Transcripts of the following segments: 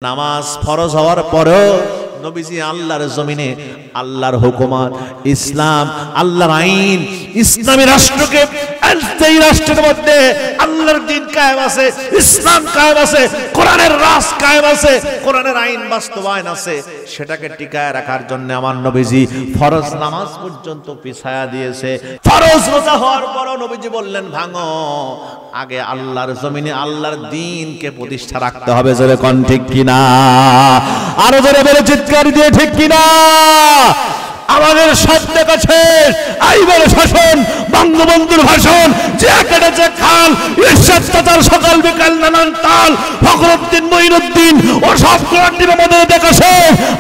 নামাজ ফরজ হওয়ার পরেও নবীজি আল্লাহর জমিনে আল্লাহর হুকুমত, ইসলাম, আল্লাহর আইন, ইসলামী রাষ্ট্রকে, এই রাষ্ট্রের মধ্যে আল্লাহর দ্বীন কায়েম আছে, ইসলাম কায়েম আছে, কোরআনের রাজ কায়েম আছে, কোরআনের আইন বাস্তবায়ন আছে, সেটাকে টিকায় রাখার জন্য আমার নবীজি ফরজ নামাজ পর্যন্ত পিছায়া দিয়েছে। ফরজ রোজা হওয়ার পরও নবীজি বললেন, ভাঙো, আগে আল্লাহর জমিনে আল্লাহর দ্বীনকে প্রতিষ্ঠা রাখতে হবে। জোরে কোন ঠিক কিনা? আরো জোরে বলে চিৎকার দিয়ে ঠিক কিনা? আমাদের সাথে কাছে আইবার শাসন, বঙ্গবন্ধুর ভাষণ, যে কেটেছে খাল, ইরশাদ তাতার সকাল বিকাল নানান তাল, ফখরুদ্দিন মঈনুদ্দিন ও সব কোরআনের মধ্যে দেখাছে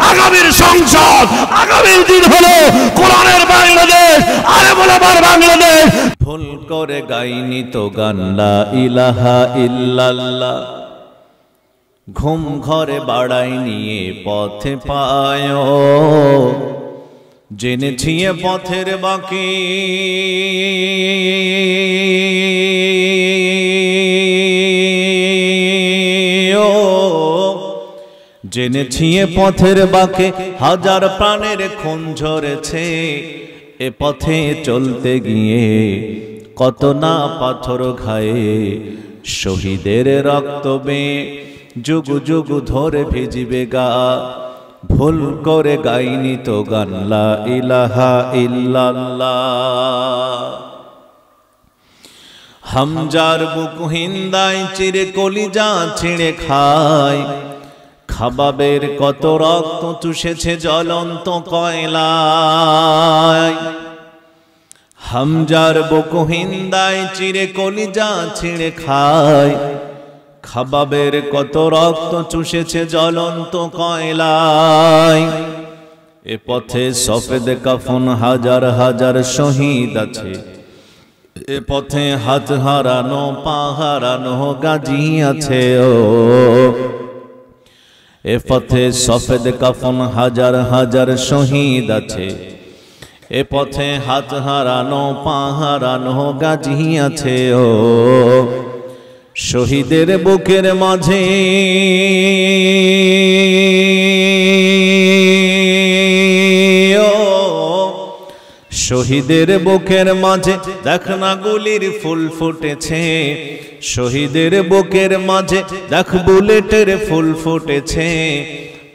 আগামীর সংসদ, আগামীর দিন হলো কোরআনের বাংলাদেশ, আরে বলে আমার বাংলাদেশ। ভুল করে গাইনি তো গান লা ইলাহা ইল্লাল্লাহ, ঘুম ঘরে বাড়াই নিয়ে পথে পায়, জেনেছি পথের বাকি জেনেছি পথের বাকে হাজার প্রাণের খুন ঝরেছে, এ পথে চলতে গিয়ে কত না পাথর খায়ে, শহীদের রক্ত বেয়ে যুগ যুগ ধরে ভিজিবে গা, ভুল করে গাইনি তো গান লা ইলাহা ইল্লাল্লাহ। হামজার বুক হিন্দায় চিরে কলিজা ছিঁড়ে খায়, খাবাবের কত রক্ত চুষেছে জ্বলন্ত কয়লায়। হামজার বুক হিন্দায় চিরে কলিজা ছিঁড়ে খায়, খাবাবের কত রক্ত চুষেছে জ্বলন্ত কয়লায়। এ পথে সফেদ কাফন হাজার হাজার শহীদ আছে, এ পথে হাত হারানো পা হারানো গাজী আছে, ও এ পথে সফেদ কাফন হাজার হাজার শহীদ আছে, এ পথে হাত হারানো পা হারানো গাজী আছে, ও শহীদের বুকের মাঝে শহীদের বুকের মাঝে দেখ না গুলির ফুল ফুটেছে, শহীদের বুকের মাঝে দেখ বুলেটের ফুল ফুটেছে,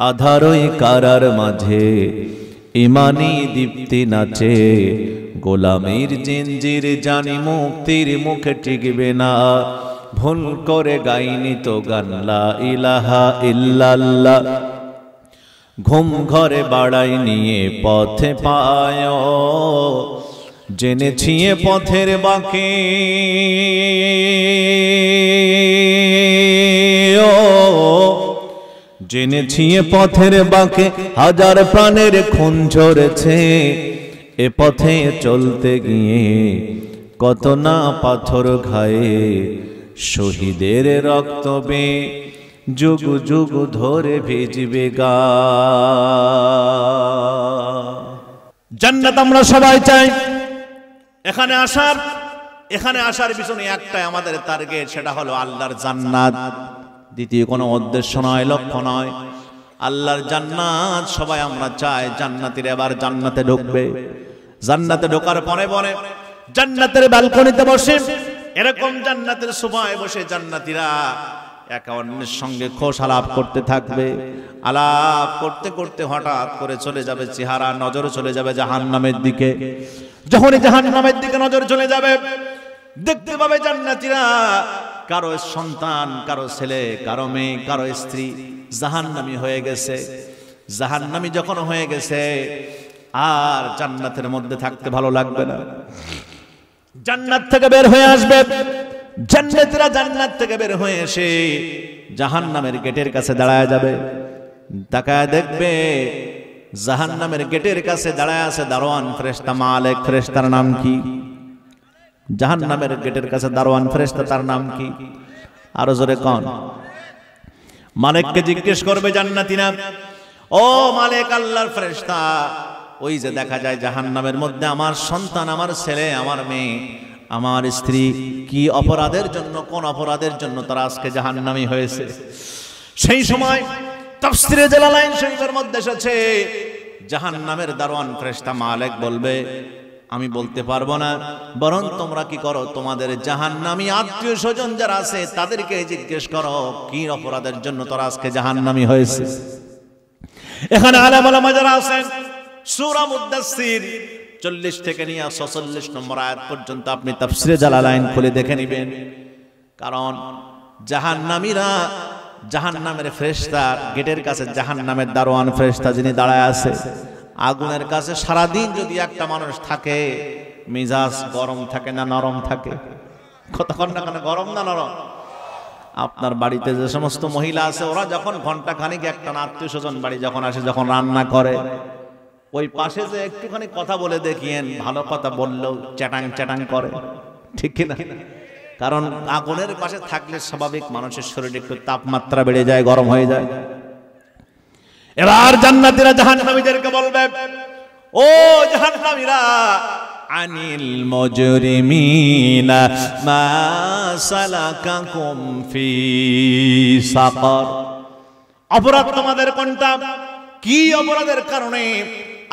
আধারই কারার মাঝে ইমানি দীপ্তি নাচে, গোলামীর জিঞ্জির জানি মুক্তির মুখে টিকবে না, ভুল করে গাইনি তো গান লা ইলাহা ইল্লাল্লাহ, ঘুম ঘরে বাড়াই নিয়ে পথে পায়, জেনেছি পথের বাকি জেনেছি পথের বাকি হাজার প্রাণের খুন ঝরেছে, এ পথে চলতে গিয়ে কত না পাথর খায়ে, শহীদের রক্ত বেয়ে যুগ যুগ ধরে ভিজবে গা। জান্নাত আমরা সবাই চাই। এখানে আসার পিছনে একটাই আমাদের টার্গেট, সেটা হলো আল্লাহর জান্নাত। দ্বিতীয় কোনো উদ্দেশ্য নয়, লক্ষ্য নয়, আল্লাহর জান্নাত সবাই আমরা চাই। জান্নাতীরা এবার জান্নাতে ঢুকবে, জান্নাতে ঢোকার পরে পরে জান্নাতের ব্যালকনিতে বসে, এরকম জান্নাতের সোফায় বসে জান্নাতীরা একে অন্যের সঙ্গে খোশ আলাপ করতে থাকবে। আলাপ করতে করতে হঠাৎ করে চলে যাবে চেহারা, নজর চলে যাবে জাহান্নামের দিকে। যখনই জাহান্নামের দিকে নজর চলে যাবে, দেখতে পাবে জান্নাতীরা কারো সন্তান, কারো ছেলে, কারো মেয়ে, কারো স্ত্রী জাহান্নামী হয়ে গেছে। জাহান্নামী যখন হয়ে গেছে, আর জান্নাতের মধ্যে থাকতে ভালো লাগবে না, জান্নাত থেকে বের হয়ে আসবে। জান্নাতীরা জান্নাত থেকে বের হয়ে এসে জাহান্নামের গেটের কাছে দাঁড়ায় যাবে। তাকায় দেখবে জাহান্নামের গেটের কাছে দাঁড়ায় আছে দারোয়ান ফেরেশতা মালিক। ফেরেশতার নাম কি? জাহান্নামের গেটের কাছে দারোয়ান ফেরেশতা, তার নাম কি? আরো জোরে কোন? মালিককে জিজ্ঞেস করবে জান্নাতীরা, ও মালিক, আল্লাহর ফেরেশতা, ওই যে দেখা যায় জাহান্নামের মধ্যে আমার সন্তান, আমার ছেলে, আমার মেয়ে, আমার স্ত্রী কি অপরাধের জন্য, কোন অপরাধের জন্য তারা আজকে জাহান্নামী হয়েছে? সেই সময় তাফসীরে জালালাইন শরীফের মধ্যে এসেছে জাহান্নামের দারোয়ান ফেরেশতা মালিক বলবে আমি বলতে পারবো না, বরং তোমরা কি করো, তোমাদের জাহান্নামী আত্মীয় স্বজন যারা আছে তাদেরকে জিজ্ঞেস করো কি অপরাধের জন্য তোরা আজকে জাহান্নামী হয়েছে। এখানে আলেম ওলামা যারা আছেন সূরা মুদ্দাসসির 40 থেকে নিয়ে 46 নম্বর আয়াত পর্যন্ত আপনি তাফসীরে জালালাইন খুলে দেখে নেবেন। কারণ জাহান্নামীরা, জাহান্নামের ফেরেশতা গেটের কাছে জাহান্নামের দারোয়ান ফেরেশতা যিনি দাঁড়ায় আছে, আগুনের কাছে সারাদিন যদি একটা মানুষ থাকে মেজাজ গরম থাকে না নরম থাকে? কতক্ষণ না কেন গরম না নরম? আপনার বাড়িতে যে সমস্ত মহিলা আছে ওরা যখন ঘন্টা খানিক একটা আত্মীয় স্বজন বাড়ি যখন আসে, যখন রান্না করে, ওই পাশে যে একটুখানি কথা বলে দেখিয়েন, ভালো কথা বললেও চ্যাটাং চ্যাটাং করে, ঠিক কিনা? কারণ আগুনের পাশে থাকলে স্বাভাবিক মানুষের শরীরে একটু তাপমাত্রা বেড়ে যায়, গরম হয়ে যায়। এবার জান্নাতীরা জাহান্নামীদেরকে বলবে, ও জাহান্নামীরা, আনিল মুজরিমিনা মা সালাকাকুম ফি সাকার, অপরাধ তোমাদের কোনটা? কি অপরাধের কারণে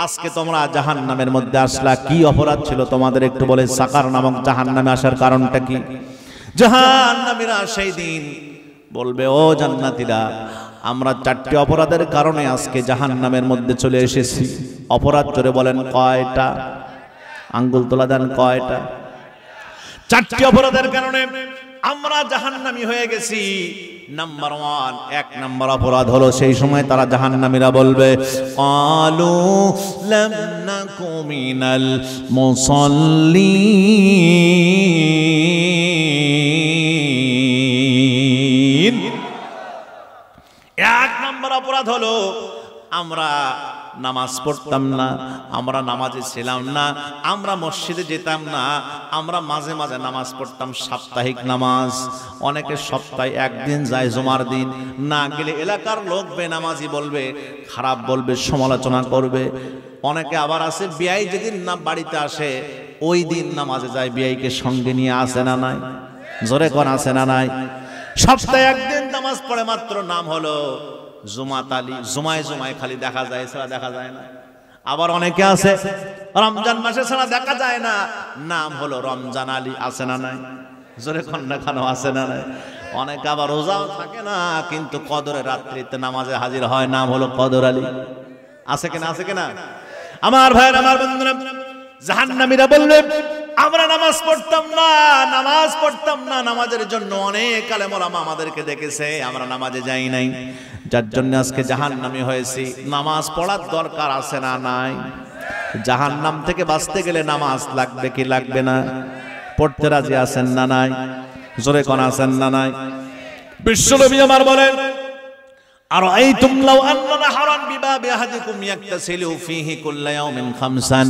আজকে তোমরা জাহান্নামের মধ্যে আসলা? কি অপরাধ ছিল তোমাদের একটু বলে। সাকার নামক জাহান্নামে আসার কারণটা কি? জাহান্নামীরা সেই দিন বলবে, ও জান্নাতীরা, আমরা 4টি অপরাধের কারণে আজকে জাহান্নামের মধ্যে চলে এসেছি। অপরাধ করে বলেন কয়টা? আঙ্গুল তোলা দেন, কয়টা? 4টি অপরাধের কারণে আমরা জাহান্নামী হয়ে গেছি। নাম্বার 1, 1 নম্বর অপরাধ হলো সেই সময় তারা জাহান্নামীরা বলবে, ক্বালু লাম নাকু মিনাল মুসাল্লিন। 1 নম্বর অপরাধ হলো আমরা নামাজ পড়তাম না, আমরা নামাজে ছিলাম না, আমরা মসজিদে যেতাম না, আমরা মাঝে মাঝে নামাজ পড়তাম, সাপ্তাহিক নামাজ। অনেকে সপ্তাহে একদিন যায়, জুমার দিন না গেলে এলাকার লোক বেনামাজি বলবে, খারাপ বলবে, সমালোচনা করবে। অনেকে আবার আছে বিয়াই যেদিন না বাড়িতে আসে ওই দিন নামাজে যায়, বিয়াইকে সঙ্গে নিয়ে আসে না নাই? জোরে কোন আছে না নাই? সপ্তাহে একদিন নামাজ পড়ে মাত্র, নাম হলো জুমাত আলী। জুমায় জুমায় খালি দেখা যায়, ছাড়া দেখা যায় না। আবার অনেকে আছে রমজান মাসে ছাড়া দেখা যায় না, নাম হলো রমজান আলী। আছে না নাই? জোরে কন্যা খানো আছে না নাই? অনেকে আবার রোজাও থাকে না, কিন্তু কদরের রাত্রিতে নামাজে হাজির হয়, নাম হলো কদর আলী। আছে কিনা? আছে কিনা? আমার ভাইয়ের, আমার বন্ধুরা, জাহান্নামীরা বলবে, আমরা নামাজ পড়তাম না, নামাজ পড়তাম না, নামাজের জন্য অনেক আলেম ওলামা আমাদেরকে দেখেছে, আমরা নামাজে যাই নাই, যার জন্য আজকে জাহান্নামী হয়েছি। নামাজ পড়ার দরকার আছে না নাই? জাহান্নাম থেকে বাঁচতে গেলে নামাজ লাগবে কি লাগবে না? পড়তে রাজি আছেন না নাই? জোরে কোন আছেন না নাই? বিশ্বনবী আমার বলেন, আরাইতুম লাউ আন্না নাহরান বিবাবি আহাদিকুম ইয়াকতাসিলু ফীহি কুল্লা ইয়াউমিন খামসান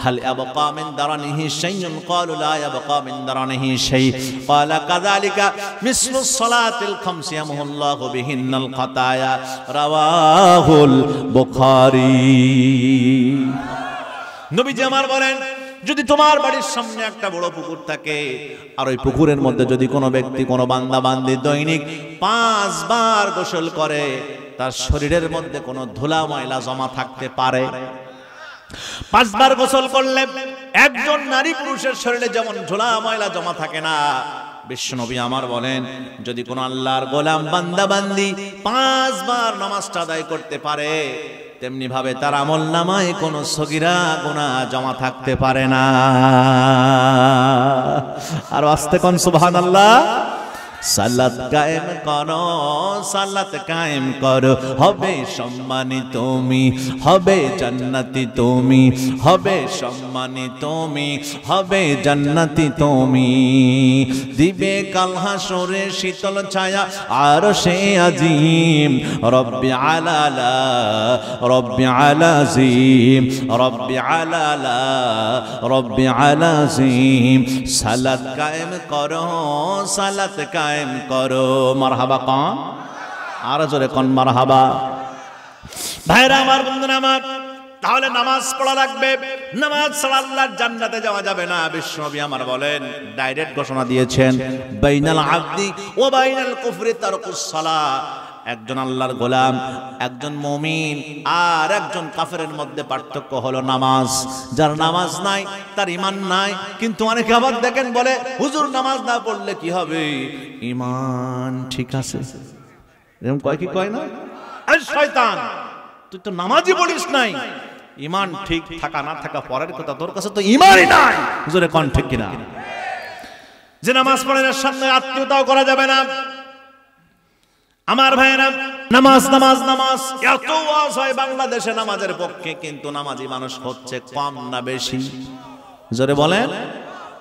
হাল ইয়াবকা মিন দারানিহি শাইউন ক্বালু লা ইয়াবকা মিন দারানিহি শাই ক্বালা কাযালিকা মিসলুস সালাতিল খামস ইয়ামহুল্লাহু বিহিন্নাল খাতায়া রাওয়াহুল বুখারী। নবীজি আমার বলেন, যদি তোমার বাড়ির সামনে একটা বড় পুকুর থাকে, আর ওই পুকুরের মধ্যে যদি কোনো ব্যক্তি, কোনো বান্দা বান্দি দৈনিক 5 বার গোসল করে, তার শরীরের মধ্যে কোনো ধুলা ময়লা জমা থাকতে পারে? 5 বার গোসল করলে একজন নারী পুরুষের শরীরে যেমন ধুলা ময়লা জমা থাকে না, বিশ্বনবী আমার বলেন, যদি কোনো আল্লাহর গোলাম বান্দা বান্দি 5 বার নামাজটা আদায় করতে পারে, তেমনি ভাবে তার আমলনামায় কোনো সগীরা গুনাহ জমা থাকতে পারে না। আর আস্তে কোন সুবহানাল্লাহ। সালাত কায়েম করো, সালাত কায়েম করো, হবে সম্মানী তুমি, হবে জান্নাতি তুমি, হবে সম্মানী তুমি, হবে জান্নাতি তুমি। দিবে কাল হাসরে শীতল ছায়া আরশে আজিম, রব্বি আলালা, রব্বি আলাজিম, রব্বি আলালা, রব্বি আলাজিম। সালাত কায়েম করো, সালাত কায়েম করো। মারহাবা কোন? আর জোরে কোন মারহাবা। ভাইরা আমার, বন্ধুরা আমার, তাহলে নামাজ পড়া লাগবে। নামাজ ছাড়া আল্লাহর জান্নাতে যাওয়া যাবে না। বিশ্বনবী আমার বলেন, ডাইরেক্ট ঘোষণা দিয়েছেন, বাইনাল আবদি ওয়া বাইনাল কুফরি তারকুস সালাহ। একজন আল্লাহর গোলাম, একজন মুমিন আর একজন কাফেরের মধ্যে পার্থক্য হলো নামাজ। যার নামাজ নাই তার ঈমান নাই। কিন্তু অনেকে আবার দেখেন বলে হুজুর নামাজ না পড়লে কি হবে, ঈমান ঠিক আছে। এরকম কয় কি কয় না? আরে শয়তান, তুই তো নামাজই পড়িস নাই। ঈমান ঠিক থাকা না থাকা পরের কথা, তোর কাছে তো ঈমানই নাই। হুজুরে কোন ঠিক কিনা? যে নামাজ পড়ে না সামনে আত্মীয়তাও করা যাবে না। আমার ভাইয়েরা, নামাজ নামাজ নামাজ এত ওয়াজ হয় বাংলাদেশে নামাজের পক্ষে, কিন্তু নামাজি মানুষ হচ্ছে কম না বেশি? জোরে বলেন।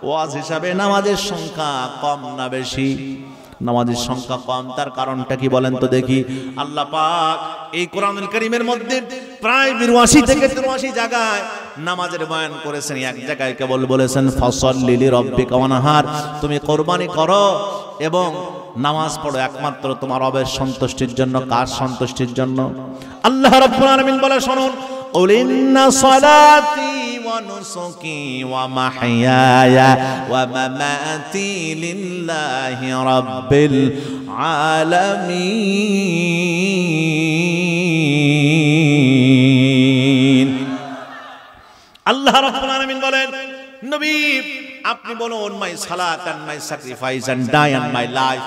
ওয়াজ হিসাবে নামাজের সংখ্যা কম না বেশি? নামাজের সংখ্যা কম, তার কারণটা কি বলেন তো দেখি। আল্লাহ পাক এই কোরআনুল কারীমের মধ্যে প্রায় 82 থেকে 83 জায়গায় নামাজের বয়ান করেছেন। এক জায়গায় কেবল বলেছেন ফাসাল্লি লিরাব্বিকা ওয়ানহার, তুমি কুরবানি করো এবং নামাজ পড়ো একমাত্র তোমার রবের সন্তুষ্টির জন্য। কার সন্তুষ্টির জন্য? আল্লাহ রাব্বুল আলামিন বলে শুনুন, কুল ইন্না সালাতি ওয়া নুসুকি ওয়া মাহইয়ায়া ওয়া মামাতি লিল্লাহি রাব্বিল আলামিন। আল্লাহ রাব্বুল আলামিন বলেন, নবী আপনি বলুন, মাই সালাত and my sacrifice and die and my life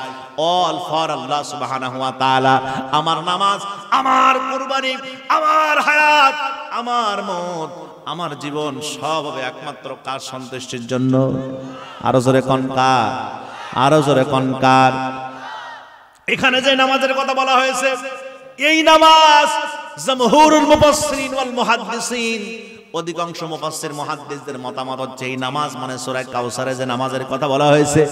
all for Allah subhanahu wa ta'ala। আমার নামাজ, আমার কুরবানি, আমার হায়াত, আমার মত, আমার জীবন সব হবে একমাত্র কার সন্তুষ্টির জন্য? আরো জোরে কোন কার? আরো জোরে কোন কার? এখানে যে নামাজের কথা বলা হয়েছে, এই নামাজ জমহুরুল মুফাসসিরিন ওয়াল মুহাদ্দিসিন, অধিকাংশ মুফাসসির মুহাদ্দিসদের মতামত হচ্ছে এই নামাজ মানে সূরা কাউসারে যে নামাজের কথা বলা হয়েছে,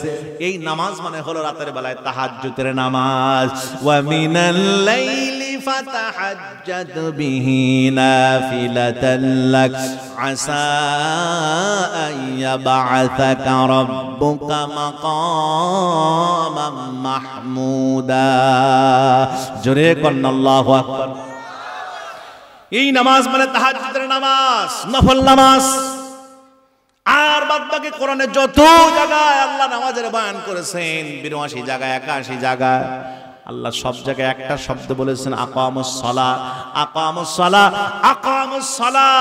এই নামাজ মানে হলো রাতের বেলায় তাহাজ্জুদের নামাজ। ওয়া মিনাল লাইলি ফাতাহাজ্জাদ বিহি নাফিলাতান লাক আসা আইয়াবআসাকা রাব্বুকা মাকামাম মাহমুদা। জোরে কোন আল্লাহু আকবার। এই নামাজ মানে তাহাজ্জুদের নামাজ, নফল নামাজ। আর বাদবাকি কোরআনে যত জায়গায় আল্লাহ নামাজের বয়ান করেছেন, 82 জায়গায়, 81 জায়গায়, আল্লাহ সব জায়গায় একটা শব্দ বলেছেন, আকামুস সালাহ, আকামুস সালাহ, আকামুস সালাহ।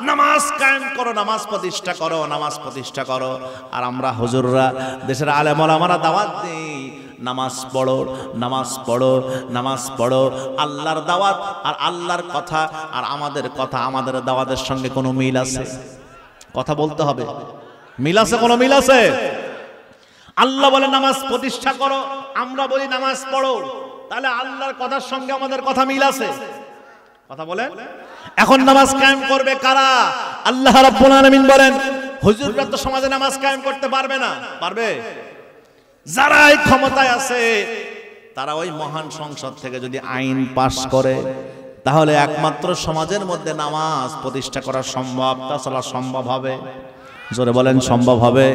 নামাজ কায়েম করো, নামাজ প্রতিষ্ঠা করো, নামাজ প্রতিষ্ঠা করো। আর আমরা হুজুররা, দেশের আলেম ওলামারা দাওয়াত দেই, নামাজ পড়ো, নামাজ পড়ো, নামাজ পড়ো। আল্লাহর দাওয়াত আর আল্লাহর কথা আর আমাদের কথা, আমাদের দাওয়াতের সঙ্গে কোনো মিল আছে? কথা বলতে হবে, মিল আছে? কোনো মিল আছে? আল্লাহ বলে নামাজ প্রতিষ্ঠা করো, আমরা বলি নামাজ পড়ো। তাহলে আল্লাহর কথার সঙ্গে আমাদের কথা মিল আছে? কথা বলেন। এখন নামাজ কায়েম করবে কারা? আল্লাহ রাব্বুল আলামিন বলেন, হুজুররা তো সমাজে নামাজ কায়েম করতে পারবে না। পারবে? যারা এই ক্ষমতায় আছে তারা ওই মহান সংসদ থেকে যদি আইন পাশ করে, তাহলে একমাত্র সমাজের মধ্যে নামাজ প্রতিষ্ঠা করা সম্ভব। তাছাড়া সম্ভব হবে? জোরে বলেন, সম্ভব হবে?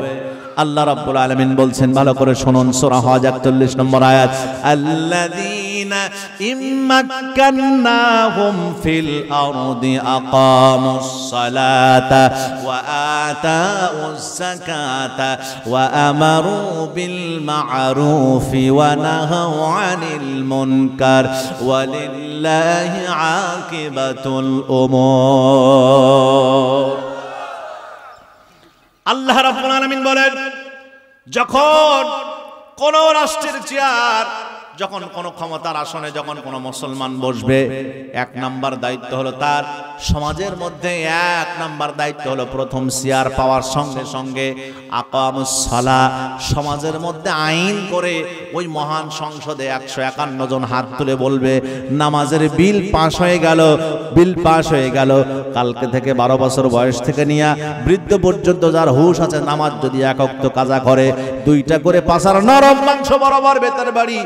আল্লাহ রাব্বুল আলামিন বলছেন, ভালো করে শুনুন, সূরা হজ 41 নম্বর আয়াত, আল্লাযীনা ইম্মাক্কান্নাহুম ফিল আরদি আকামুস সালাতা ওয়া আতাউজ যাকাতা ওয়া আমারু বিল মা'রুফি ওয়া নাহাউ আনিল মুনকার ওয়ালিল্লাহি আকিবাতুল উমুর। আল্লাহ রাব্বুল আলামিন বলেন, যখন কোন রাষ্ট্রের চেয়ার, যখন কোন ক্ষমতার আসনে যখন কোন মুসলমান বসবে, 1 নাম্বার দায়িত্ব হলো তার সমাজের মধ্যে 1 নাম্বার দায়িত্ব হলো প্রথম চেয়ার পাওয়ার সঙ্গে সঙ্গে আকামুস সালাহ, সমাজের মধ্যে আইন করে ওই মহান সংসদে 151 জন হাত তুলে বলবে, নামাজের বিল পাস হয়ে গেল, বিল পাস হয়ে গেল। কালকে থেকে 12 বছর বয়স থেকে নিয়ে বৃদ্ধ পর্যন্ত যার হুঁশ আছে, নামাজ যদি 1 ওয়াক্ত কাজা করে, 2টা করে পাছার নরম মাংস বরাবর বেতের বাড়ি,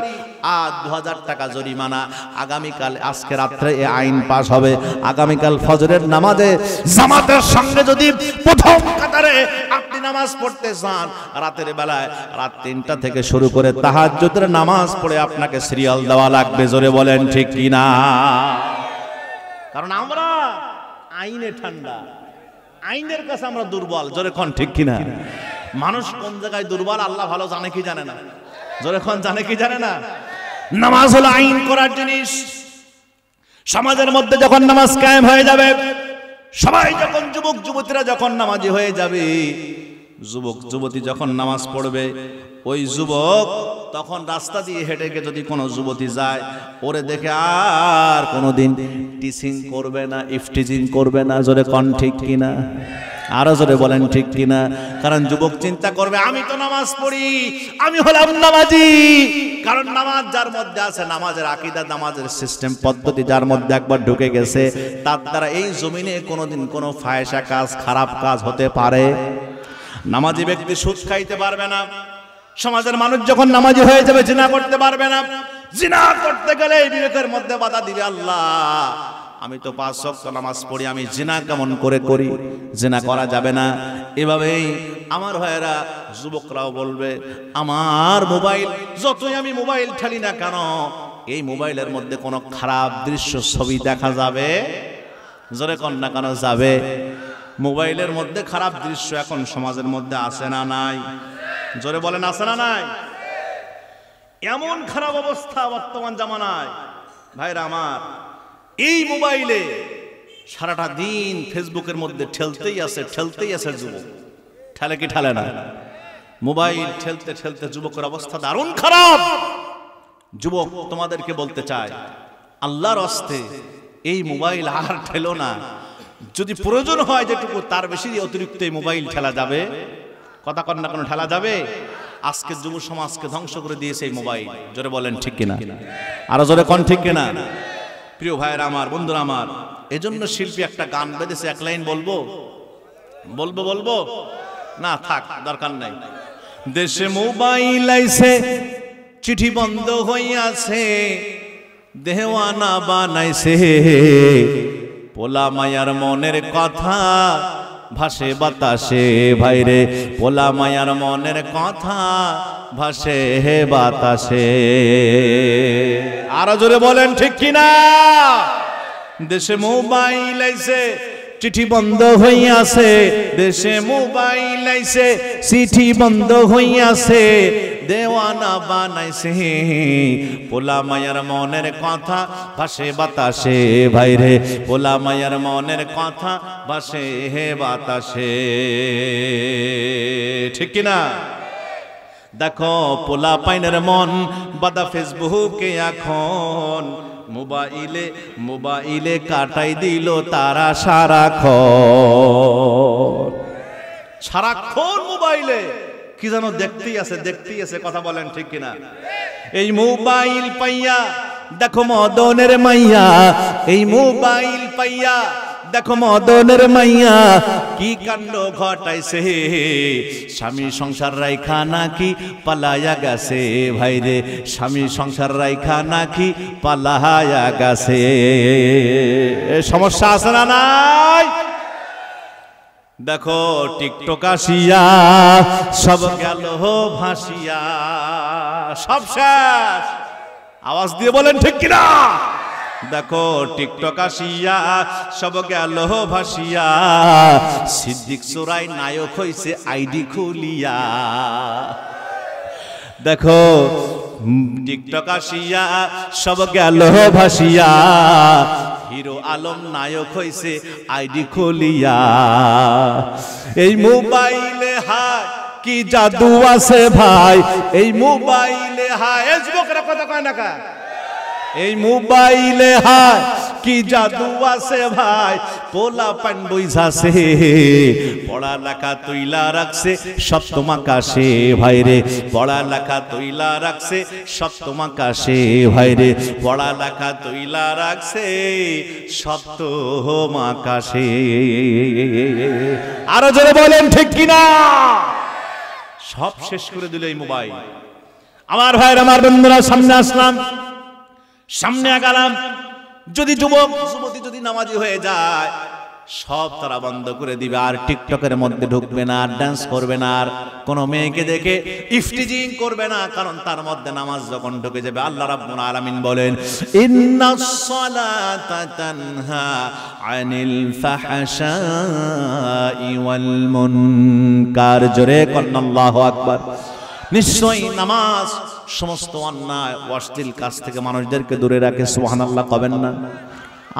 আর 2000 টাকা জরিমানা। আগামীকাল, আজকে রাত্রে এই আইন পাস হবে। আগামীকাল ফজরের নামাজে জামাতের সঙ্গে যদি প্রথম কাতারে আপনি নামাজ পড়তে চান, রাতের বেলায় রাত 3টা থেকে শুরু করে তাহাজ্জুদের নামাজ পড়ে আপনাকে সিরিয়াল দেওয়া লাগবে। জোরে বলেন ঠিক কিনা? কারণ আমরা আইনে ঠান্ডা, আইনের কাছে আমরা দুর্বল। জোরে কোন ঠিক কিনা? মানুষ কোন জায়গায় দুর্বল আল্লাহ ভালো জানে কি জানে না? জোরে কোন জানে কি জানে না? নামাজ হলো আইন করার জিনিস। সমাজের মধ্যে যখন নামাজ কায়েম হয়ে যাবে, সবাই যখন যুবক যুবতীরা যখন নামাজি হয়ে যাবে, যুবক যুবতী যখন নামাজ পড়বে, ওই যুবক তখন রাস্তা দিয়ে হেঁটে গিয়ে যদি কোনো যুবতী যায়, ওরে দেখে আর কোনোদিন টিচিং করবে না, ইফটিজিং করবে না। জোরে কোন ঠিক কিনা? আরো জোরে বলেন ঠিক কিনা? কারণ যুবক চিন্তা করবে, আমি তো নামাজ পড়ি, আমি হলাম নামাজি। কারণ নামাজ যার মধ্যে আছে, নামাজের আকীদা, নামাজের সিস্টেম পদ্ধতি যার মধ্যে একবার ঢুকে গেছে, তার দ্বারা এই জমিনে কোনোদিন কোনো ফায়সা কাজ, খারাপ কাজ হতে পারে। নামাজি ব্যক্তি সুদ খাইতে পারবে না। সমাজের মানুষ যখন নামাজি হয়ে যাবে, জিনা করতে পারবে না। জিনা করতে গেলে বিবেকের মধ্যে বাধা দিবে, আল্লাহ আমি তো 5 ওয়াক্ত নামাজ পড়ি, আমি জিনা কেমন করে করি? জিনা করা যাবে না। এভাবেই আমার ভাইয়েরা, যুবকরাও বলবে, আমার মোবাইল, যতই আমি মোবাইল ঠেলি না কেন, এই মোবাইলের মধ্যে কোনো খারাপ দৃশ্য, ছবি দেখা যাবে? জোরে কোন না কেন যাবে? মোবাইলের মধ্যে খারাপ দৃশ্য এখন সমাজের মধ্যে আছে না নাই? জোরে বলেন, আছে না নাই? এমন খারাপ অবস্থা বর্তমান জামানায় ভাইরা আমার, এই মোবাইলে সারাটা দিন ফেসবুকের মধ্যে ঠেলতেই আছে যুবক। ঠেলে কি ঠেলে না? মোবাইল ঠেলতে ঠেলতে যুবকের অবস্থা দারুণ খারাপ। যুবক তোমাদেরকে বলতে চাই, আল্লাহর হস্তে এই মোবাইল আর ঠেলো না। যদি প্রয়োজন হয় যেটুকু, তার বেশি অতিরিক্ত এই মোবাইল ঠেলা যাবে? কথা কন না, কোনো ঠেলা যাবে? আজকে যুব সমাজকে ধ্বংস করে দিয়েছে এই মোবাইল। জোরে বলেন ঠিক কিনা? আরো জোরে কোন ঠিক কিনা? প্রিয় ভাইয়েরা আমার, বন্ধুরা আমার, এজন্য শিল্পী একটা গান বেঁধেছে। এক লাইন বলবো না, থাক, দরকার নাই। দেশে মোবাইল আইছে, চিঠি বন্ধ হইয়াছে, দেওয়ানা বানাইছে, পোলা মায়ার মনের কথা ভাসে বাতাসে। ভাইরে, পোলা মায়ার মনের কথা ভাসে বাতাসে। আরো জোরে বলেন ঠিক কিনা? দেশে মোবাইল আইছে, চিঠি বন্ধ হইয়াছে, দেশে মোবাইল আইছে, চিঠি বন্ধ হইয়াছে, দেওয়ানা বানাইছে, পোলা মায়ার মনের কথা ভাসে বাতাসে। ভাইরে, পোলা মায়ার মনের কথা ভাসে বাতাসে। ঠিক কিনা? দেখো পোলা পাইনের মন বাদা ফেসবুকে এখন, মোবাইলে কাটাই দিল তারা সারাক্ষণ মোবাইলে কি যেন দেখতেই আছে। কথা বলেন ঠিক কিনা? এই মোবাইল পাইয়া দেখো মদনের মাইয়া, এই মোবাইল পাইয়া দেখো মদনের মাইয়া কি কাণ্ড ঘটাইছে। স্বামী সংসার রাইখা নাকি পালায়া গেছে। ভাইরে, স্বামী সংসার রাইখা নাকি পালায়া গেছে। সমস্যা আছে না নাই? দেখো টিকটক আসিয়া সব গেল ভাসিয়া, সব শেষ। আওয়াজ দিয়ে বলেন ঠিক কিনা? দেখো টিকটক আসিয়া সব গেল ভাসিয়া, সিদ্দিক চোরাই নায়ক হইছে আইডি খুলিয়া। দেখো টিকটক আসিয়া সব গেল ভাসিয়া, হিরো আলম নায়ক হইছে আইডি খুলিয়া। এই মোবাইলে হায় কি জাদু আছে ভাই, এই মোবাইলে হায়। এই যুবকরা কথা কয় না কা? এই মোবাইলে হায় কি জাদু আছে ভাই, পোলা পান বইঝাছে, পড়ালেখা তুইলা রাখছে সব তোমাকাশে। ভাইরে, পড়ালেখা তুইলা রাখছে সব তোমাকাশে। ভাইরে, পড়ালেখা তুইলা রাখছে সব তোমাকাশে। আরো জোরে বলেন ঠিক কিনা? সব শেষ করে দিল এই মোবাইল। আমার ভাইরা, আমার বন্ধুরা, সামনে আসলাম, সামনে আগালাম। যদি যুবক যুবতী যদি নামাজি হয়ে যায়, সব তারা বন্ধ করে দিবে। আর টিকটকের মধ্যে ঢুকবে না, আর ডান্স করবে না, আর কোনো মেয়েকে দেখে ইফটিজিং করবে না। কারণ তার মধ্যে নামাজ যখন ঢুকে যাবে, আল্লাহ রাব্বুল আলামিন বলেন, ইন্নাস সালাতা তানহা আনিল ফাহশাই ওয়াল মুনকার। জোরে কন্না আল্লাহু আকবার। নিশ্চয়ই নামাজ সমস্ত অন্যায় অশ্লীল কাজ থেকে মানুষদেরকে দূরে রাখে। সুবহানাল্লাহ কবেন না?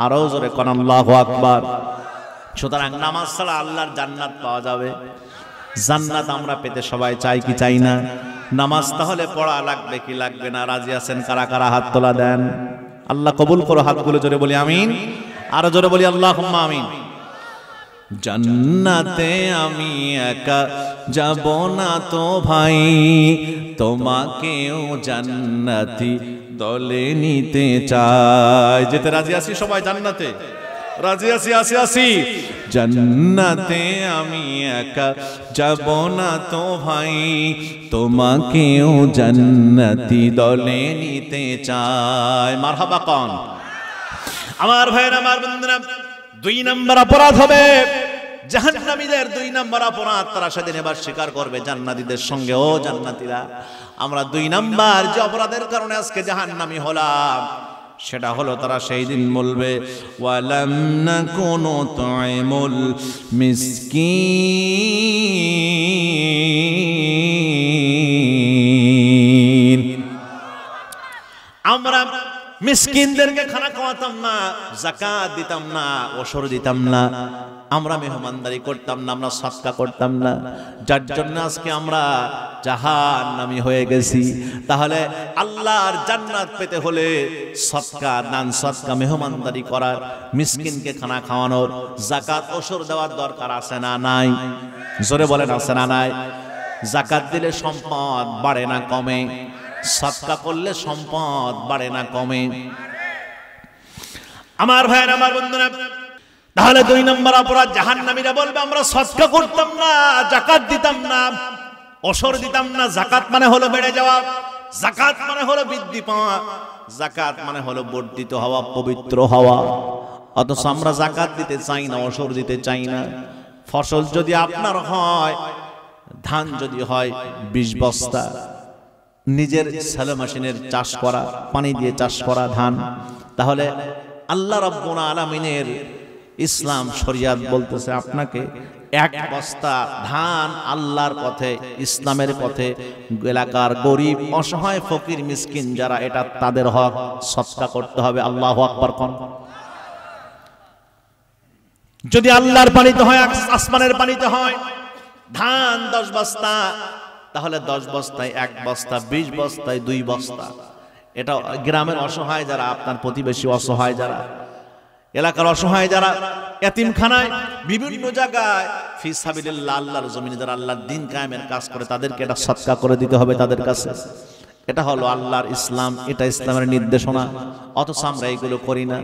আরো জোরে কোন আল্লাহু আকবার। সুতরাং নামাজ ছাড়া আল্লাহর জান্নাত পাওয়া যাবে? জান্নাত আমরা পেতে সবাই চাই কি চাই না? নামাজ তাহলে পড়া লাগবে কি লাগবে না? রাজি আছেন কারা কারা? হাত তোলা দেন। আল্লাহ কবুল করো হাতগুলো, জোরে বলি আমিন। আরো জোরে বলি আল্লাহুম্মা আমিন। জান্নাতে আমি একা যাব না তো ভাই, তোমাকেও জান্নাতি দলে নিতে চাই। যেতে রাজি আছি সবাই? জান্নাতে রাজি আছি? আসি। জান্নাতে আমি একা যাব না তো ভাই, তোমাকেও জান্নাতি দলে নিতে চাই। মারহাবা কোন? আমার ভাইরা, আমার বন্ধুরা, 2 নম্বর অপরাধ হবে জাহান্নামীদের। 2 নম্বর অপরাধ তারা সেদিন এবার স্বীকার করবে জান্নাতীদের সঙ্গে। ও জান্নাতীরা, আমরা 2 নম্বর যে অপরাধের কারণে আজকে জাহান্নামী হলাম, সেটা হলো তারা সেই দিন বলবে ওয়ালাম নাকুনু তুইমুল মিসকিন। আমরা মিসকিনদেরকে খানা খাওয়াতাম না, যাকাত দিতাম না, ওসর দিতাম না, আমরা মেহমানদারি করতাম না, আমরা সদকা করতাম না, যার জন্য আজকে আমরা জাহান্নামী হয়ে গেছি। তাহলে আল্লাহর জান্নাত পেতে হলে সদকা, দান সদকা, মেহমানদারি করার, মিসকিনকে খানা খাওয়ানোর, যাকাত ওসর দেওয়ার দরকার আছে না নাই? জোরে বলেন আছে না নাই? যাকাত দিলে সম্পদ বাড়ে না কমে? সদকা করলে সম্পদ বাড়ে না কমে? আমার ভাইয়ের, আমার বন্ধুরা, তাহলে 2 নম্বর অপরাধ জাহান্নামীরা বলবে আমরা সদকা করতাম না, যাকাত দিতাম না, ওসর দিতাম না। যাকাত মানে হলো বেড়ে যাওয়া, যাকাত মানে হলো বৃদ্ধি পাওয়া, যাকাত মানে হলো বর্ধিত হওয়া, পবিত্র হওয়া। অথচ আমরা যাকাত দিতে চাই না, ওসর দিতে চাই না। ফসল যদি আপনার হয়, ধান যদি হয় 20 বস্তা, নিজের সেলো মেশিনের চাষ করা, পানি দিয়ে চাষ করা ধান, তাহলে আল্লাহ রাব্বুল আলামিনের ইসলাম শরিয়াত বলতেছে আপনাকে 1 বস্তা ধান আল্লাহর পথে, ইসলামের পথে, এলাকার গরিব অসহায় ফকির মিসকিন যারা, এটা তাদের হক, সদকা করতে হবে। আল্লাহু আকবার কোন? যদি আল্লাহর পানিতে হয়, আসমানের পানিতে হয় ধান 10 বস্তা, তাহলে 10 বস্তায় 1 বস্তা, 20 বস্তায় 2 বস্তা। এটা গ্রামের অসহায় যারা, আপনার প্রতিবেশী অসহায় যারা, এলাকার অসহায় যারা, এতিমখানায়, বিভিন্ন জায়গায় ফি সাবিলিল্লাহ, আল্লাহর জমিনে যারা আল্লাহর দ্বীন কায়েমের কাজ করে, তাদেরকে এটা সদকা করে দিতে হবে তাদের কাছে। এটা হলো আল্লাহর ইসলাম, এটা ইসলামের নির্দেশনা। অথচ আমরা এইগুলো করি না।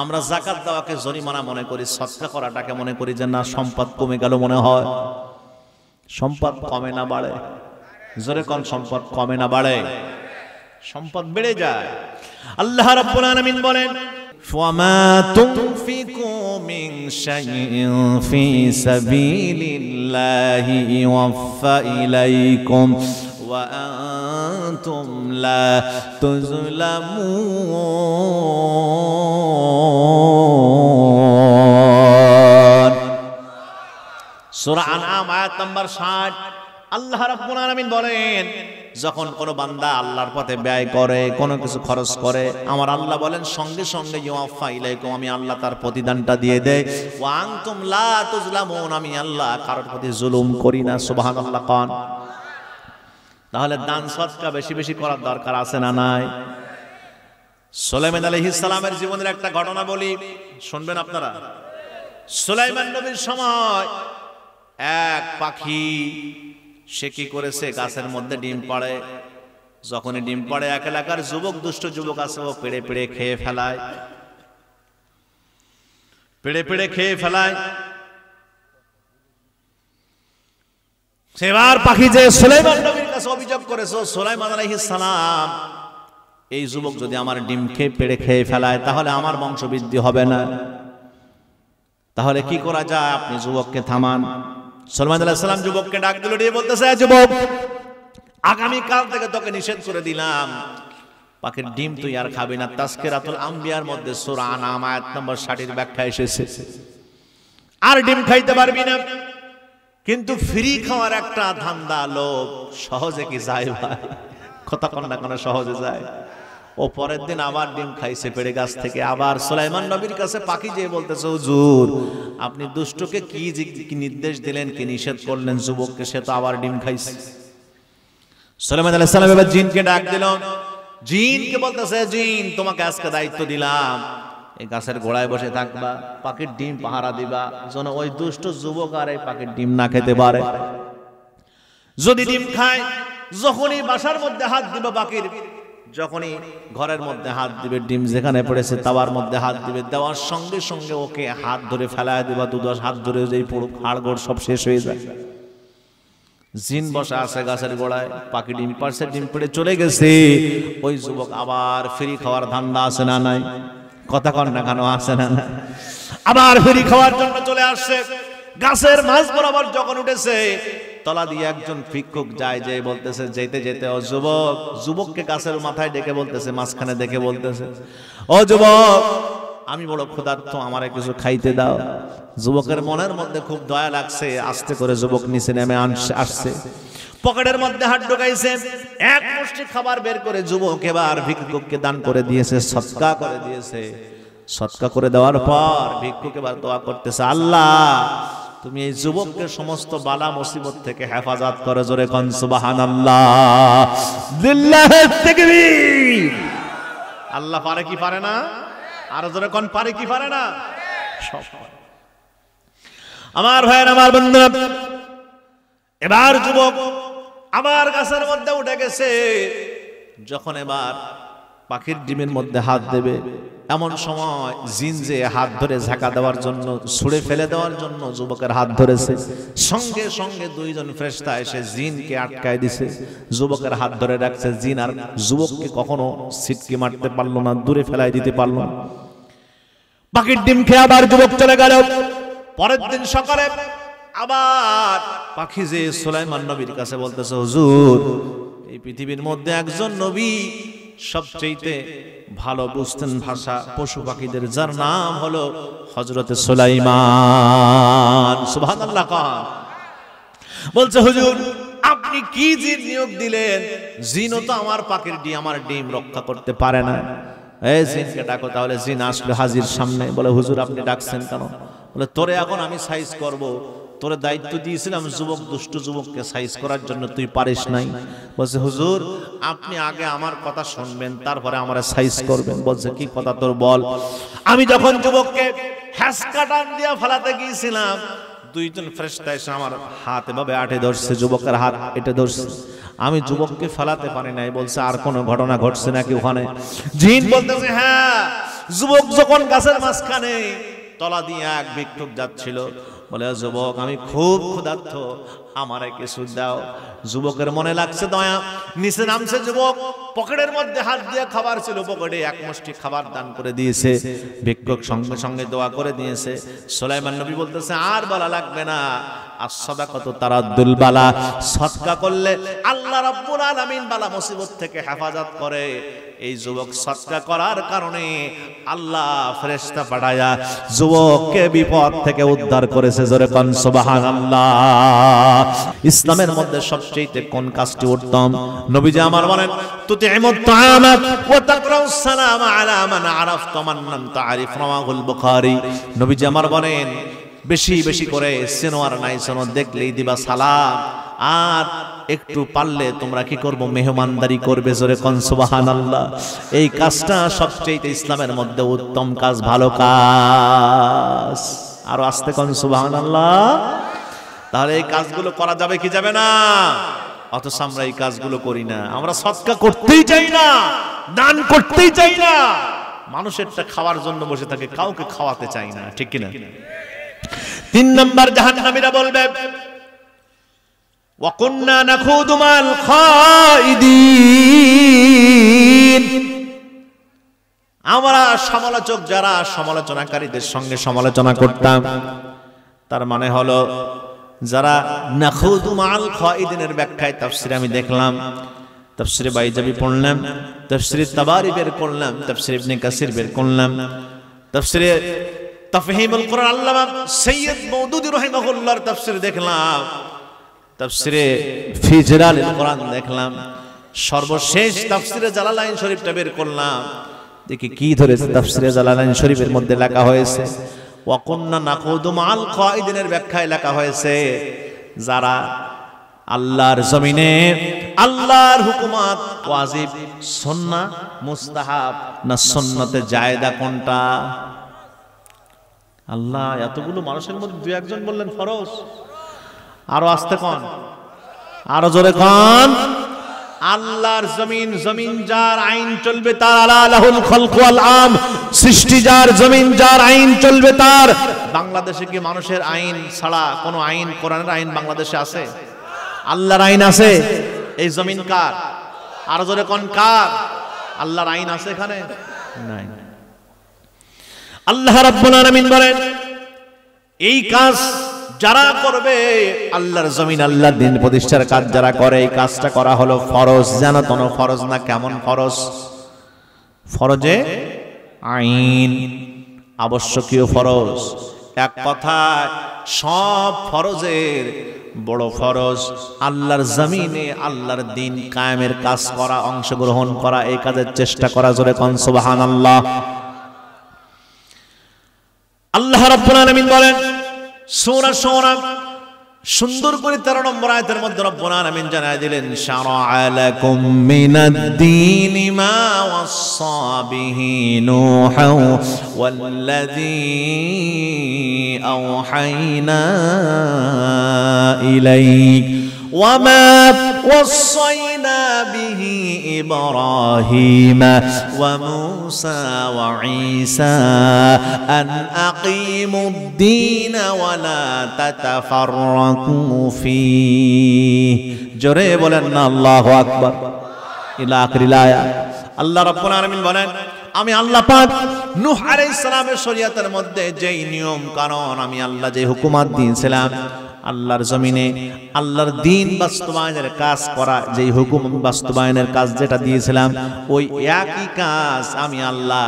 আমরা যাকাত দেওয়াকে জরিমানা মনে করি, সদকা করাটাকে মনে করি যে না, সম্পদ কমে গেল মনে হয়। সম্পদ কমে না বাড়ে? জোরে কোন? সম্পদ কমে না বাড়ে? সম্পদ বেড়ে যায়। আল্লাহ রাব্বুল আলামিন বলেন ওয়ামা তুনফিকু মিন শাইইন ফি সাবিলিল্লাহি ইউফা ইলাইকুম ওয়া আনতুম লা তুযলামুন। সূরা আনআম আয়াত নম্বর 60। আল্লাহ রাব্বুল আলামিন বলেন যখন কোনো বান্দা আল্লাহর পথে ব্যয় করে, কোনো কিছু খরচ করে, আমার আল্লাহ বলেন সঙ্গে সঙ্গে ইউফা ইলাইকুম, আমি আল্লাহ তার প্রতিদানটা দিয়ে দেই। ওয়া আনতুম লা তুযলামুন, আমি আল্লাহ কারোর প্রতি জুলুম করি না। সুবহানাল্লাহ কোন? তাহলে দান সদকা বেশি বেশি করার দরকার আছে না নাই? সুলাইমান আলাইহিস সালামের জীবনের একটা ঘটনা বলি, শুনবেন আপনারা। সুলাইমান নবীর সময় এক পাখি, সে কি করেছে, গাছের মধ্যে ডিম পাড়ে। যখনই ডিম পাড়ে, এক এলাকার যুবক, দুষ্ট যুবক আছে, ও পেড়ে পেড়ে খেয়ে ফেলায়, পেড়ে পেড়ে খেয়ে ফেলায়। সেবার পাখি যে সুলাইমান নবীর কাছে অভিযোগ করেছে, সুলাইমান আলাইহিস সালাম, এই যুবক যদি আমার ডিম খেয়ে পেড়ে খেয়ে ফেলায়, তাহলে আমার বংশবৃদ্ধি হবে না। তাহলে কি করা যায়? আপনি যুবককে থামান। সুলাইমান আলাইহিস সালাম যুবককে ডাক দিল, দিয়ে বলতেছে, যুবক, আগামী কাল থেকে তোকে নিষেধ করে দিলাম, পাখির ডিম তুই আর খাবি না। তাজকিরাতুল আম্বিয়ার মধ্যে সূরা আনআম আয়াত নম্বর 60 এর ব্যাখ্যা এসেছে, আর ডিম খাইতে পারবি না। কিন্তু ফ্রি খাওয়ার একটা ধান্দা, লোভ সহজে কি যায় ভাই? কথা কন্যা কেন সহজে যায়। ও পরের দিন আবার ডিম খাইছে পেড়ে গাছ থেকে। আবার সুলাইমান নবীর কাছে পাখি যেয়ে বলতেছে, হুজুর আপনি দুষ্টকে কি নির্দেশ দিলেন, কি নিষেধ করলেন যুবককে, সে তো আবার ডিম খাইছে। সুলাইমান আলাইহিস সালাম এবার জিনকে ডাক দিল। জিনকে বলতেছে, জিন তোমাকে আজকে দায়িত্ব দিলাম, এই গাছের গোড়ায় বসে থাকবা, পাখির ডিম পাহারা দিবা, যেন ওই দুষ্ট যুবক আর এই পাখির ডিম না খেতে পারে। যদি ডিম খায়, যখনই বাসার মধ্যে হাত দিবে পাখির, যখনই ঘরের মধ্যে হাত দিবে, ডিম যেখানে পড়েছে তাওয়ার মধ্যে হাত দিবে, দেওয়ার সঙ্গে সঙ্গে ওকে হাত ধরে ফেলায় দিবা, 2-10 হাত ধরে যেই পুরো হাড়গোড় সব শেষ হয়ে যায়। জিন বসা আছে গাছের গোড়ায়, পাখি ডিম পারছে, ডিম পেড়ে চলে গেছে। ওই যুবক আবার ফ্রি খাওয়ার ধান্দা আছে না নাই? কথা কন না কেন, আছে না নাই? আবার ফ্রি খাওয়ার জন্য চলে আসছে। গাছের মাঝ বরাবর যখন উঠেছে, তলা দিয়ে একজন ভিক্ষুক যায়, যে বলতেছে, যেতে যেতে ও যুবক, যুবককে গাছের মাথায় ডেকে বলতেছে, মাঝখানে দেখে বলতেছে, ও যুবক আমি বড় ক্ষুধার্ত, আমারে কিছু খাইতে দাও। যুবকের মনের মধ্যে খুব দয়া লাগছে, আস্তে করে যুবক নিচে নেমে আসছে, পকেটের মধ্যে হাত ঢোকাইছে, এক মুষ্টি খাবার বের করে যুবক এবার ভিক্ষুককে দান করে দিয়েছে, সদকা করে দিয়েছে। সদকা করে দেওয়ার পর ভিক্ষুক এবার দোয়া করতেছে, আল্লাহ তুমি এই যুবককে সমস্ত বালা মুসিবত থেকে হেফাজত করো। জোরে কোন সুবহানাল্লাহ, লিল্লাহি তাকবীর। আল্লাহ পারে কি পারে না? আর জোরে কোন পারে কি পারে না? সব পারে। আমার ভাইয়ের, আমার বন্ধুরা, এবার যুবক আবার গাছের মধ্যে উঠে গেছে। যখন এবার পাখির ডিমের মধ্যে হাত দেবে, এমন সময় জিন যে হাত ধরে ঝাঁকা দেওয়ার জন্য, ছুঁড়ে ফেলে দেওয়ার জন্য যুবকের হাত ধরেছে, সঙ্গে সঙ্গে 2 জন ফেরেশতা এসে জিনকে আটকায় দিছে, যুবকের হাত ধরে রাখছে। জিন আর যুবককে কখনো ছিটকে মারতে পারলো না, দূরে ফেলাই দিতে পারলো না। পাখির ডিম খেয়ে আবার যুবক চলে গেল। পরের দিন সকালে আবার পাখি যে সুলাইমান নবীর কাছে বলতেছে, হুজুর এই পৃথিবীর মধ্যে একজন নবী সবচেয়ে ভালো বুঝতেন ভাষা পশু পাখিদের, যার নাম হলো হযরতে সুলাইমান। সুবহানাল্লাহ। বলছে, হুজুর আপনি কি জিন নিয়োগ দিলেন? জিনও তো আমার পাখির আমার ডিম রক্ষা করতে পারে না। এই জিনকে ডাকো। তাহলে জিন আসলে হাজির সামনে। বলে, হুজুর আপনি ডাকছেন কেন? বলে, তোরে এখন আমি সাইজ করব, তোরে দায়িত্ব দিয়েছিলাম যুবক, দুষ্ট যুবককে সাইজ করার জন্য, তুই পারিস নাই। বলছে, হুজুর আপনি আগে আমার কথা শুনবেন, তারপরে আমারে সাইজ করবেন। বলছে, কি কথা তোর বল। আমি যখন যুবককে হ্যাসকা টান দিয়ে ফেলাতে গিয়েছিলাম, 2 জন ফেরেশতা এসে আমার হাত এভাবে আটে ধরছে, যুবকের হাত এটে ধরছে, আমি যুবককে ফেলাতে পারি নাই। বলছে, আর কোনো ঘটনা ঘটছে নাকি ওখানে? জিন বলতেছে, হ্যাঁ, যুবক যখন গাছের মাঝখানে তলা দিয়ে এক ভিক্ষুক যাচ্ছিল, বলে, যুবক আমি খুব ক্ষুধার্ত, আমারে কিছু দাও। যুবকের মনে লাগছে দয়া, নিচে নামছে যুবক, পকেটের মধ্যে হাত দিয়ে খাবার ছিল, পকেটে এক মুষ্টি খাবার দান করে দিয়েছে। ভিক্ষুক সঙ্গে সঙ্গে দোয়া করে দিয়েছে। সুলাইমান নবী বলতেছে, আর বলা লাগবে না, as-সাদাকাতু তারাদ্দুল বালা, সদকা করলে আল্লাহ রাব্বুল আলামিন বালা মুসিবত থেকে হেফাজত করে। এই যুবক সদকা করার কারণে আল্লাহ ফেরেশতা পাঠায়া যুবককে বিপদ থেকে উদ্ধার করেছে। জোরে কোন সুবহানাল্লাহ। ইসলামের মধ্যে সবচেয়ে কোন কাজটি উত্তম? নবীজি আমার বলেন, তুতিমুত তাআমা ওয়া তাকরাউস সালাম আলা মান আরাফতা মান লাম তারিফ, রাওয়াহুল বুখারী। নবীজি আমার বলেন, বেশি বেশি করে চেনো আর নাই চেনো, দেখলেই দিবা সালাম, আর একটু পারলে তোমরা কি করবো? মেহমানদারি করবে। জোরে কোন সুবহানাল্লাহ। এই কাজটা সবচেয়ে ইসলামের মধ্যে উত্তম কাজ, ভালো কাজ। আর আস্তে কোন সুবহানাল্লাহ। তাহলে এই কাজগুলো করা যাবে কি যাবে না? অথচ আমরা এই কাজগুলো করি না। আমরা সদকা করতেই চাই না, দান করতেই চাই না, মানুষেরটা খাওয়ার জন্য বসে থাকে, কাউকে খাওয়াতে চাই না। ঠিক কিনা? 3 নাম্বার জাহান্নামীরা বলবে, ওয়া কুননা নাখুদু মাল খাইদিন, আমরা সমালোচক যারা সমালোচনাকারীদের সঙ্গে সমালোচনা করতাম। তার মানে হলো যারা নাখুদু মাল খাইদিনের ব্যাখ্যায় তাফসীরে আমি দেখলাম, তাফসীরে বাইজাবি পড়লাম, তাফসীরে তাবারি বের করলাম, তাফসীরে ইবনে কাসির বের করলাম, তাফসীরে তাফহিমুল কুরআন আল্লামা সৈয়দ মওদুদী রাহিমাহুল্লাহর তাফসীর দেখলাম, তাফসীরে ফি জিলালিল কুরআন দেখলাম। সর্বশেষ তাফসিরে জালালাইন শরীফটা বের করলাম, দেখি কি ধরেছে তাফসিরে জালালাইন শরীফের মধ্যে লেখা হয়েছে ওয়া কুননা নাকুদু মাআল কায়িদিনের ব্যাখ্যায় লেখা হয়েছে, যারা আল্লাহর জমিনে আল্লাহর হুকুমাত ওয়াজিব, সুন্নাহ মুস্তাহাব না সুন্নতে জায়েদা কোনটা? আল্লাহ এতগুলো মানুষের মধ্যে দুই একজন বললেন ফরজ। আরো আস্তে কোন, আরো জোরে কোন। আল্লাহর জমিন, জমিন যার আইন চলবে তার, আলা লাহুল খালকু ওয়াল আম, সৃষ্টি যার, জমিন যার, আইন চলবে তার। বাংলাদেশে কি মানুষের আইন ছাড়া কোনো আইন, কোরআনের আইন বাংলাদেশে আছে? আল্লাহর আইন আছে। এই জমিন কার? আরো জোরে কোন কার? আল্লাহর আইন আছে এখানে? নাই। আল্লাহ রাব্বুল আলামিন বলেন এই কাজ যারা করবে, আল্লাহর জমিন আল্লাহর দ্বীন প্রতিষ্ঠার কাজ যারা করে, এই কাজটা করা হলো ফরজ। জানো তো ফরজ না? কেমন ফরজ? ফরজে আইন, আবশ্যকীয় ফরজ। এক কথায় সব ফরজের বড় ফরজ আল্লাহর জমিনে আল্লাহর দ্বীন কায়েমের কাজ করা, অংশগ্রহণ করা, এই কাজের চেষ্টা করা। জোরে কোন সুবহানাল্লাহ। আল্লাহ রাব্বুল আলামিন বলেন সূরা শুরা সুন্দর করে 13 নম্বর আয়াতের মধ্যে রব্বুল আলামিন জানায় দিলেন, শারা'a লাকুম মিনাদ-দীনি মা ওয়াসসা বিহি নূহা ওয়াল্লাযী আওহাইনা ইলাইক وما وصينا به إبراهيم وموسى وعيسى أن أقيموا الدين ولا تتفرقوا فيه جري بولن الله أكبر إلى آخر الآية আল্লাহ রাব্বুল আলামিন বলেন আমি আল্লাহ পাক নূহ আলাইহিস সালামের শরীয়তের মধ্যে যেই নিয়ম কানুন আমি আল্লাহ যে হুকুমাত দিয়েছিলাম আল্লাহর জমিনে আল্লাহর দ্বীন বাস্তবায়নের কাজ করা, যেই হুকুম বাস্তবায়নের কাজ যেটা দিয়েছিলাম ওই একই কাজ আমি আল্লাহ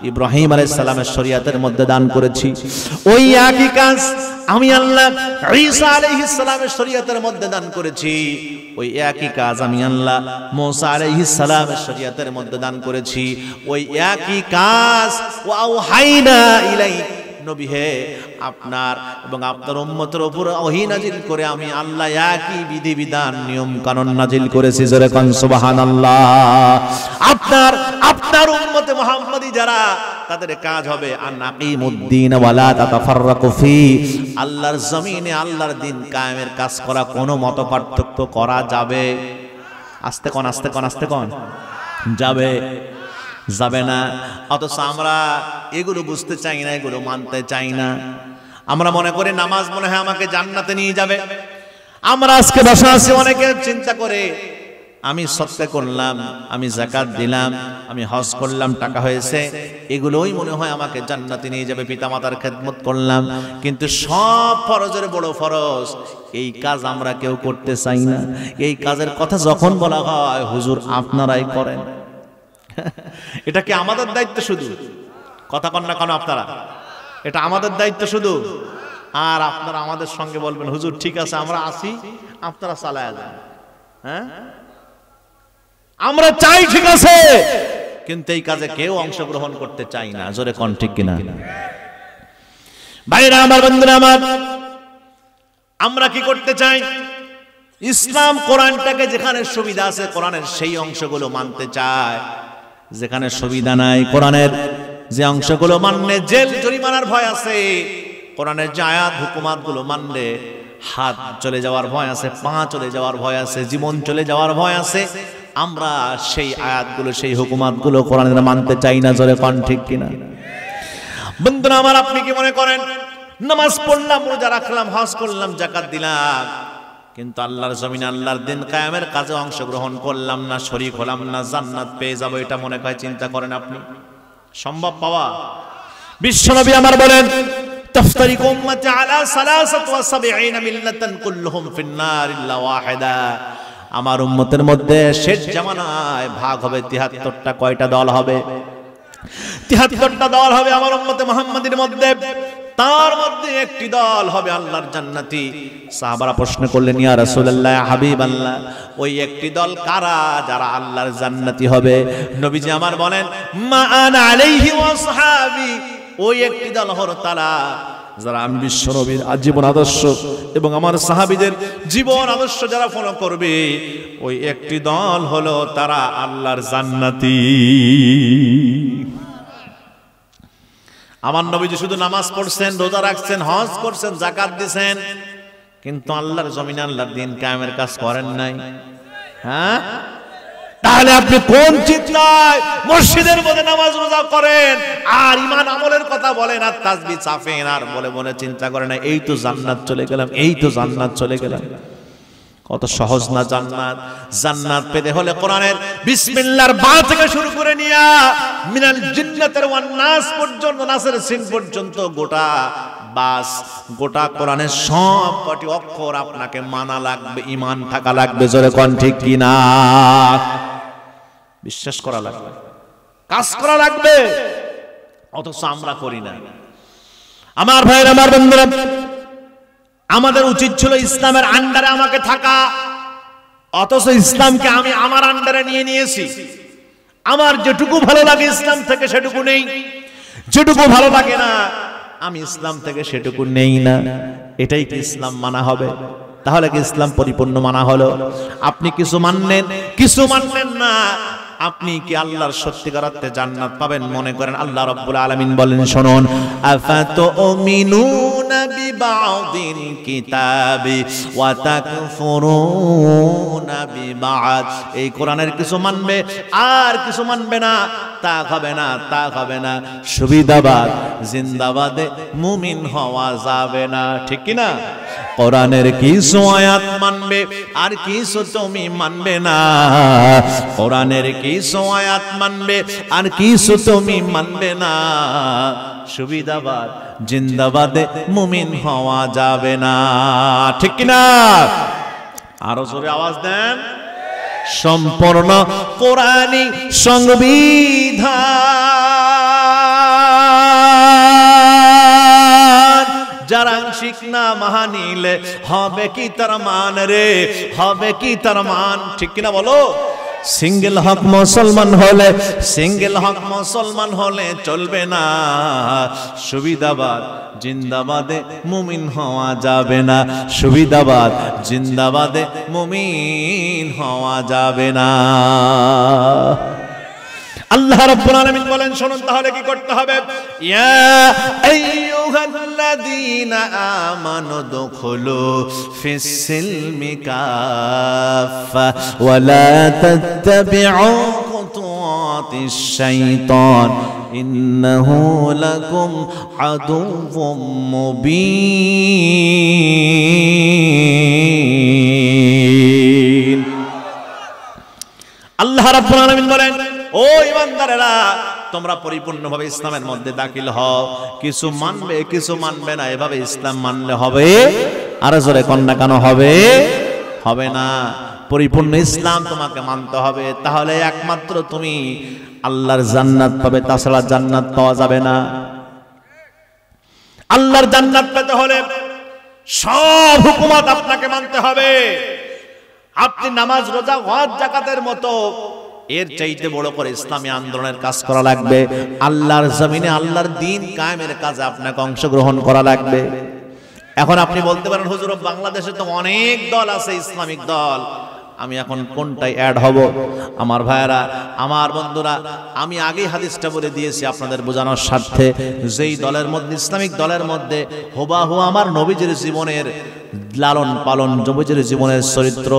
ইব্রাহিম আলাইহিস সালামের শরীয়তের মধ্যে দান করেছি। ওই একই কাজ আমি আল্লাহ ঈসা আলাইহিস সালামের শরীয়তের মধ্যে দান করেছি। ওই একই কাজ আমি আল্লাহ মুসা আলাইহিস সালামের শরীয়তের মধ্যে দান করেছি। ওই একই কাজ ওয়াহাইনা ইলাইক, নবী হে আপনার এবং আপনার উম্মতের উপর ওহী নাজিল করে আমি আল্লাহ একই বিধিবিধান নিয়ম কানুন নাজিল করেছি। জোরে কোন সুবহানাল্লাহ। আপনার উম্মতে মুহাম্মাদি যারা তাদের কাজ হবে আন আকিমুদ্দিন ওয়ালা তাতাফাররাকু ফি, আল্লাহর জমিনে আল্লাহর দ্বীন কায়েমের কাজ করা, কোনো মত পার্থক্য করা যাবে? আস্তে কোন, আস্তে কোন, আস্তে কোন। যাবে? যাবে না। অথচ আমরা এগুলো বুঝতে চাই না, এগুলো মানতে চাই না। আমরা মনে করি নামাজ মনে হয় আমাকে জান্নাতে নিয়ে যাবে। আমরা আজকে বসে আছি, অনেকে চিন্তা করে আমি সদকা করলাম, আমি যাকাত দিলাম, আমি হজ করলাম, টাকা হয়েছে, এগুলোই মনে হয় আমাকে জান্নাতে নিয়ে যাবে, পিতামাতার খেদমত করলাম। কিন্তু সব ফরজের বড় ফরজ এই কাজ আমরা কেউ করতে চাই না। এই কাজের কথা যখন বলা হয় হুজুর আপনারাই করেন, এটা কি আমাদের দায়িত্ব শুধু? কথা কন না কেন আপনারা? এটা আমাদের দায়িত্ব শুধু? আর আপনারা আমাদের সঙ্গে বলবেন হুজুর ঠিক আছে আমরা আসি, আপনারা চালায় যান। হ্যাঁ আমরা চাই ঠিক আছে, কিন্তু এই কাজে কেউ অংশগ্রহণ করতে চাই না। জোরে কোন ঠিক কিনা? ভাইরা আমার, বন্ধুরা আমার, আমরা কি করতে চাই? ইসলাম কোরআনটাকে যেখানে সুবিধা আছে কোরআনের সেই অংশগুলো মানতে চায়, যেখানে সুবিধা নাই কোরআনের যে অংশগুলো মানলে জেল জরিমানার ভয় আছে, কোরআনের যে আয়াত হুকুমাত গুলো মানলে হাত চলে যাওয়ার ভয় আছে, পা চলে যাওয়ার ভয় আছে, জীবন চলে যাওয়ার ভয় আছে, আমরা সেই আয়াতগুলো সেই হুকুমাতগুলো কোরআনের মানতে চাই না। জোরে কোন ঠিক কিনা? বন্ধুরা আমার, আপনি কি মনে করেন নামাজ পড়লাম, রোজা রাখলাম, হজ করলাম, যাকাত দিলাম, কিন্তু আল্লাহর জমিনে আল্লাহর দ্বীন কায়েমের কাজে অংশগ্রহণ করলাম না, শরীক হলাম না, জান্নাত পেয়ে যাব এটা মনে হয় চিন্তা করেন আপনি? সম্ভব পাওয়া? বিশ্বনবী আমার বলেন তাফতারিকু উম্মতি আলা 73 মিল্লাতান কুল্লুহুম ফিন্নার ইল্লা ওয়াহিদা, আমার উম্মতের মধ্যে শেষ জামানায় ভাগ হবে 73টা। কয়টা দল হবে? 73টা দল হবে আমার উম্মতে মুহাম্মাদীর মধ্যে। তার মধ্যে একটি দল হবে আল্লাহর জান্নাতি। সাহাবারা প্রশ্ন করলেন, ইয়া রাসূলুল্লাহ, হাবিবাল্লাহ, ওই একটি দল কারা যারা আল্লাহর জান্নাতি হবে? নবীজি আমার বলেন, মা আনা আলাইহি ওয়া আসহাবি, ওই একটি দল হলো তারা যারা আমি বিশ্ব নবীর জীবন আদর্শ এবং আমার সাহাবীদের জীবন আদর্শ যারা ফলো করবে, ওই একটি দল হলো তারা আল্লাহর জান্নাতি। আমার নবীজি শুধু নামাজ পড়ছেন, রোজা রাখছেন, হজ করছেন, যাকাত দিয়েছেন, কিন্তু আল্লাহর জমিনে আল্লাহর দ্বীন কায়েমের কাজ করেন নাই। হ্যাঁ, তাহলে আপনি কোন চিন্তায় মসজিদের মধ্যে নামাজ রোজা করেন আর ঈমান আমলের কথা বলেন আর তাসবিহ চাপেন আর বলে বলে চিন্তা করেন না এই তো জান্নাত চলে গেলাম, এই তো জান্নাত চলে গেলাম? কত সহজ না জান্নাত। জান্নাত পেতে হলে কোরআনের বিসমিল্লাহর বা থেকে শুরু করে নিয়া মিনাল জিন্নাতের ওয়ান নাস পর্যন্ত, নাসের সিন পর্যন্ত গোটা বাস, গোটা কোরআনের সব কটি অক্ষর আপনাকে মানা লাগবে, ঈমান থাকা লাগবে। জোরে কোন ঠিক কিনা? বিশ্বাস করা লাগবে, কাজ করা লাগবে, অথচ আমরা করি না। আমার ভাইরা, আমার বন্ধুরা, আমাদের উচিত ছিল ইসলামের আন্ডারে আমাকে থাকা, অথচ ইসলামকে আমি আমার আন্ডারে নিয়ে নিয়েছি। আমার যেটুকু ভালো লাগে ইসলাম থেকে সেটুকু নেই, যেটুকু ভালো লাগে না আমি ইসলাম থেকে সেটুকু নেই না। এটাই কি ইসলাম মানা হবে? তাহলে কি ইসলাম পরিপূর্ণ মানা হলো? আপনি কিছু মানলেন, কিছু মানলেন না, আপনি কি আল্লাহর সত্যিকার অর্থে জান্নাত পাবেন মনে করেন? আল্লাহ রাব্বুল আলামিন বলেন, শুনুন, আফাতুমিনুনা বিবাদিল কিতাবি ওয়া তাকফুরুনা বিবাদ। এই কোরআনের কিছু মানবে আর কিছু মানবে না, তা হবে না, তা হবে না। সুবিধাবাদ জিন্দাবাদে মুমিন হওয়া যাবে না, ঠিক কি না? কোরআনের কিছু আয়াত মানবে আর কিছু তুমি মানবে না, কোরআনের কিছু আয়াত মানবে আর কিছু তুমি মানবে না। সুবিধাবাদ জিন্দাবাদে মুমিন হওয়া যাবে না, ঠিক কি না? আরো জোরে আওয়াজ দেন। সম্পূর্ণ কোরআনী সংবিধান যারা আংশিক না মানিলে হবে কি তার মান রে, হবে কি তার মান, ঠিক কিনা বলো? সিঙ্গেল হক মুসলমান হলে, সিঙ্গেল হক মুসলমান হলে চলবে না। সুবিধাবাদ জিন্দাবাদে মুমিন হওয়া যাবে না, সুবিধাবাদ জিন্দাবাদে মুমিন হওয়া যাবে না। আল্লাহ রাব্বুল আলামিন বলেন, শুনুন তাহলে কি করতে হবে? ইয়া আইয়ুহাল্লাযীনা আমানু দুখুলু ফিস সিলমি কাফা ওয়া লা তাত্তাবিউ খুতুওয়াতিশ শাইতান ইন্নাহু লাকুম আদুউম মুবিন। আল্লাহ রাব্বুল আলামিন বলেন, ও ইমানদারেরা, তোমরা পরিপূর্ণভাবে ইসলামের মধ্যে দাখিল হও। কিছু মানবে কিছু মানবে না, এভাবে ইসলাম মানলে হবে? আরো জোরে কন্যা কেন হবে? হবে না। পরিপূর্ণ ইসলাম তোমাকে মানতে হবে, তাহলে একমাত্র তুমি আল্লাহর জান্নাত পাবে, তাছাড়া জান্নাত পাওয়া যাবে না। আল্লাহর জান্নাত পেতে হলে সব হুকুমত আপনাকে মানতে হবে। আপনি নামাজ, রোজা, হজ, যাকাতের মতো এর চাইতে বড় করে ইসলামী আন্দোলনের কাজ করা লাগবে। আল্লাহর জমিনে আল্লাহর দ্বীন কায়েমের কাজে আপনাকে অংশগ্রহণ করা লাগবে। এখন আপনি বলতে পারেন, হুজুর বাংলাদেশে তো অনেক দল আছে, ইসলামিক দল, আমি এখন কোনটায় অ্যাড হব? আমার ভাইয়েরা, আমার বন্ধুরা, আমি আগেই হাদিসটা বলে দিয়েছি আপনাদের বোঝানোর স্বার্থে, যেই দলের মধ্যে, ইসলামিক দলের মধ্যে হুবাহু আমার নবীজির জীবনের লালন পালন, নবীজির জীবনের চরিত্র,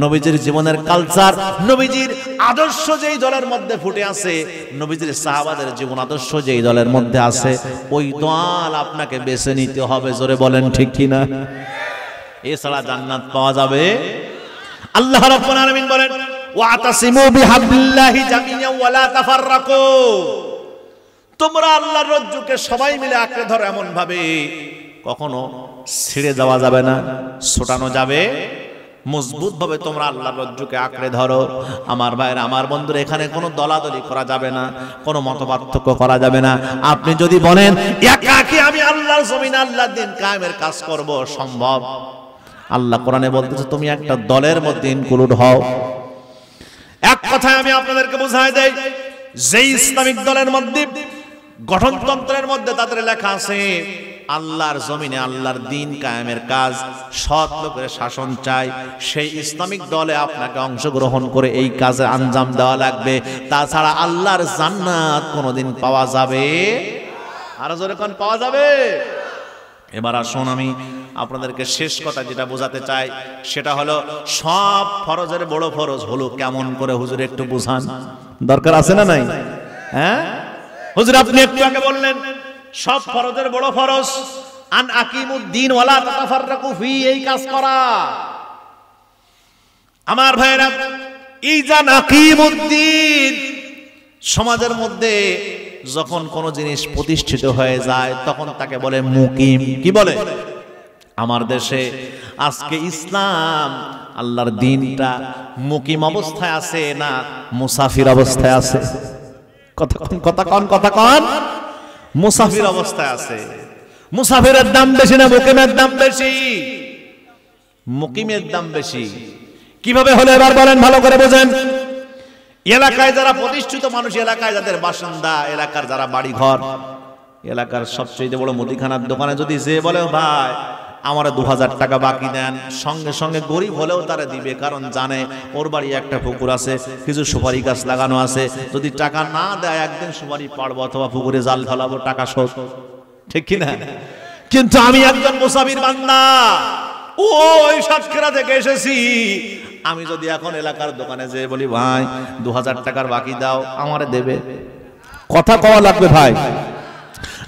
নবীজির জীবনের কালচার, নবীজির আদর্শ যেই দলের মধ্যে ফুটে আছে, নবীজির সাহাবাদের জীবন আদর্শ যেই দলের মধ্যে আছে, ওই দল আপনাকে বেছে নিতে হবে। জোরে বলেন ঠিক কিনা? এছাড়া জান্নাত পাওয়া যাবে? আল্লাহ রাব্বুল আলামিন বলেন, ওয়াতাসিমু বিহাবলিল্লাহি জামিআন ওয়া লা তাফাররাকু। তোমরা আল্লাহর রজ্জুকে সবাই মিলে আঁকড়ে ধরো এমন ভাবে কখনো ছিঁড়ে যাওয়া যাবে না, ছোটানো যাবে মজবুত ভাবে তোমরা আল্লাহর রজ্জুকে আঁকড়ে ধরো। আমার ভাইরা, আমার বন্ধুরা, এখানে কোনো দলাদলি করা যাবে না, কোনো মতপার্থক্য করা যাবে না। আপনি যদি বলেন একাকী আমি আল্লাহর জমিনে আল্লাহর দিন কায়েমের কাজ করব, সম্ভব? আল্লাহ কোরআনে বলতেছে তুমি একটা দলের মধ্যে ইনক্লুড হও। এক কথায় আমি আপনাদেরকে বোঝায় দেই, যে ইসলামিক দলের মধ্যে, গঠনতন্ত্রের মধ্যে তাদের লেখা আছে আল্লাহর জমিনে আল্লাহর দিন কায়েমের কাজ, সৎ লোকের শাসন চাই, সেই ইসলামিক দলে আপনাকে অংশগ্রহণ করে এই কাজে আঞ্জাম দেওয়া লাগবে। তাছাড়া আল্লাহর জান্নাত কোনোদিন পাওয়া যাবে আর জোরে কোন পাওয়া যাবে? এবার আসুন আমি আপনাদেরকে শেষ কথা যেটা বোঝাতে চাই সেটা হলো, সব ফরজের বড় ফরজ হলো কেমন করে হুজুর একটু বুঝান, দরকার আছে না নাই? হ্যাঁ হুজুর, আপনি একটু আগে বললেন সব ফরজের বড় ফরজ আন আকিমুদ্দিন ওয়ালা তাতাফাররাকু ফি, এই কাজ করা। আমার ভাইরা, এই জান আকিমুদ্দিন, সমাজের মধ্যে যখন কোন জিনিস প্রতিষ্ঠিত হয়ে যায় তখন তাকে বলে মুকিম। কি বলে? আমার দেশে আজকে ইসলাম আল্লাহর দ্বীনটা মুকিম অবস্থায় আছে না মুসাফির অবস্থায় আছে? কথা কন। মুসাফির অবস্থায় আছে। মুসাফিরের দাম বেশি না মুকিমের দাম বেশি? মুকিমের দাম বেশি। কিভাবে হলো এবার বলেন, ভালো করে বোঝেন। এলাকায় যারা প্রতিষ্ঠিত মানুষ, এলাকায় যাদের বাসিন্দা, এলাকার যারা বাড়ি ঘর, এলাকার সবচেয়ে বড় মুদিখানার দোকানে যদি যে বলে ভাই আমার 2000 টাকা বাকি দেন, সঙ্গে সঙ্গে গরিব হলেও তারা দিবে, কারণ জানে ওর বাড়ি একটা পুকুর আছে, কিছু সুপারি গাছ লাগানো আছে, যদি টাকা না দেয় একদিন সুপারি পাড়বো অথবা পুকুরে জাল ফেলাবো, টাকা শোধ। ঠিক কিনা? কিন্তু আমি একজন মুসাফির বান্দা, ওই সাতক্ষীরা থেকে এসেছি, আমি যদি এখন এলাকার দোকানে যেয়ে বলি ভাই 2000 টাকার বাকি দাও, আমারে দেবে? কথা কওয়া লাগবে ভাই।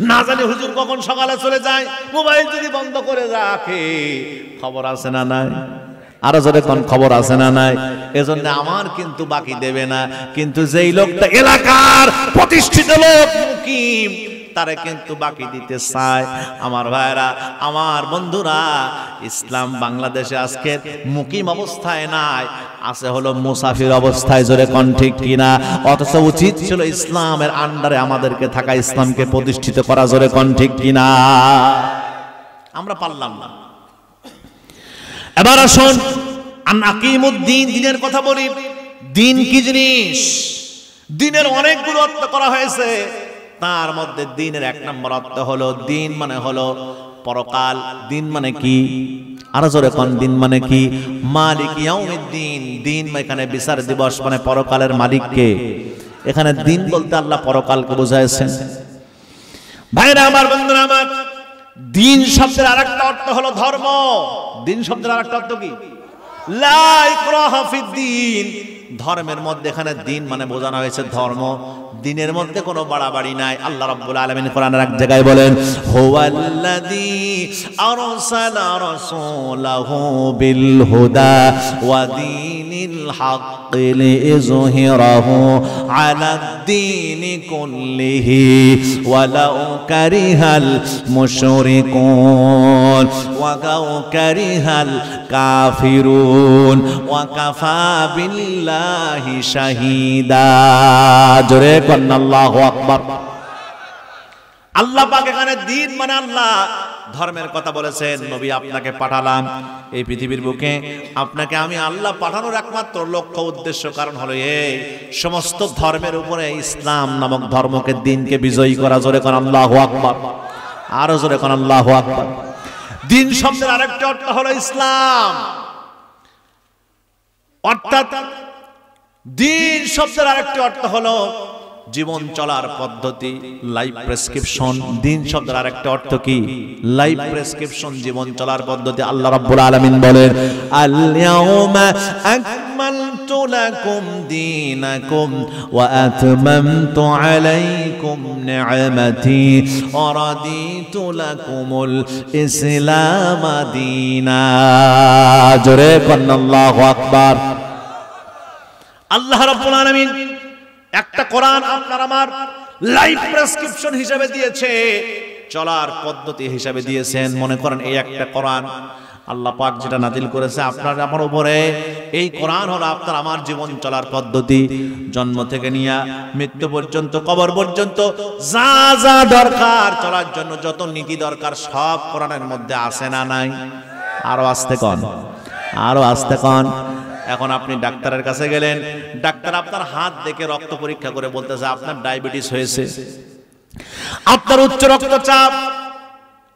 না জানি হুজুর কখন সকালে চলে যায়, মোবাইল যদি বন্ধ করে রাখে, খবর আছে না নাই? আরো জোরে কোন খবর আছে না নাই? এজন্য আমার কিন্তু বাকি দেবে না। কিন্তু যেই লোকটা এলাকার প্রতিষ্ঠিত লোক, মুকিম, তারা কিন্তু বাকি দিতে চায়। আমার ভাইরা, আমার বন্ধুরা, ইসলাম বাংলাদেশে আজকে মুকিম অবস্থায় নাই, আছে হলো মুসাফির অবস্থায়। জোরে কোন ঠিক কিনা? অথচ উচিত ছিল ইসলামের আন্ডারে আমাদেরকে থাকা, ইসলামকে প্রতিষ্ঠিত করা। জোরে কোন ঠিক কিনা? আমরা পারলাম না। এবার আসুন আন আকিমুদ্দিন, দিনের কথা বলি। দিন কি জিনিস? দিনের অনেকগুলো অর্থ করা হয়েছে, তার মধ্যে দিনের 1 নম্বর অর্থ হলো, দিন মানে হলো পরকাল। দিন মানে কি? আরো জোরে কোন দিন মানে কি? মালিক ইয়াউমিদ্দিন। দিন এখানে বিচার দিবস, মানে পরকালের মালিককে। এখানে দিন বলতে আল্লাহ পরকালকে বোঝাইছেন। ভাইরা আমার, বন্ধুরা আমার, দিন শব্দের আরেকটা অর্থ হলো ধর্ম। দিন শব্দের আরেকটা অর্থ কি? লা ইকরাহা ফিদ্দিন। ধর্মের মধ্যে এখানে দিন মানে বোঝানো হয়েছে ধর্ম। দিনের মধ্যে কোনো বাড়াবাড়ি নাই। আল্লাহ রাব্বুল আলামিন কোরআনের এক জায়গায় বলেন, হুয়াল্লাযী আরসালা রাসূলাহু বিল হুদা ওয়া দীনিল হাক্কি লিইযহিরাহু আলাদ-দীনি কুল্লিহি ওয়ালাউ কারিহাল মুশরিকুন ওয়ালাউ কারিহাল কাফিরুন ওয়া কাফা বিল্লাহি শাহীদা। জোরে কোন আল্লাহু আকবার। আল্লাহ পাক এখানে দিন মানে আল্লাহ ধর্মের কথা বলেছেন। নবী আপনাকে পাঠালাম এই পৃথিবীর বুকে, আপনাকে আমি আল্লাহ পাঠানোর একমাত্র লক্ষ্য উদ্দেশ্য কারণ হলো এই সমস্ত ধর্মের উপরে ইসলাম নামক ধর্মকে, দিনকে বিজয়ী করা। জোরে কোন আল্লাহু আকবার। আরো জোরে কোন আল্লাহু আকবার। দিন শব্দের আরেকটা অর্থ হলো ইসলাম, অর্থাৎ দিন শব্দের আরেকটি অর্থ হলো জীবন চলার পদ্ধতি, লাইফ প্রেসক্রিপশন। দিন শব্দের আরেকটা অর্থ কি? লাইফ প্রেসক্রিপশন, জীবন চলার পদ্ধতি। আল্লাহ রাব্বুল আলামিন বলেন, আল ইয়াউমা আকমালতু লাকুম দীনাকুম ওয়া আতমামতু আলাইকুম নি'মাতি ওয়া রাদিতু লাকুমুল ইসলাম দীনা। জোরে কোন আল্লাহু আকবার। আল্লাহ রাব্বুল আলামিন একটা কোরআন আপনার আমার লাইফ প্রেসক্রিপশন হিসেবে দিয়েছে, চলার পদ্ধতি হিসেবে দিয়েছেন। মনে করেন এই একটা কোরআন আল্লাহ পাক যেটা নাজিল করেছে আপনার আমার উপরে, এই কোরআন হলো আপনার আমার জীবন চলার পদ্ধতি। জন্ম থেকে নিয়ে মৃত্যু পর্যন্ত, কবর পর্যন্ত যা যা দরকার চলার জন্য, যত নীতি দরকার সব কোরআনের মধ্যে আছে না নাই? আরো আস্তে কন, আরো আস্তে কন। এখন আপনি ডাক্তারের কাছে গেলেন, ডাক্তার আপনার হাত দেখে রক্ত পরীক্ষা করে বলতেছে আপনার ডায়াবেটিস হয়েছে, আপনার উচ্চ রক্তচাপ,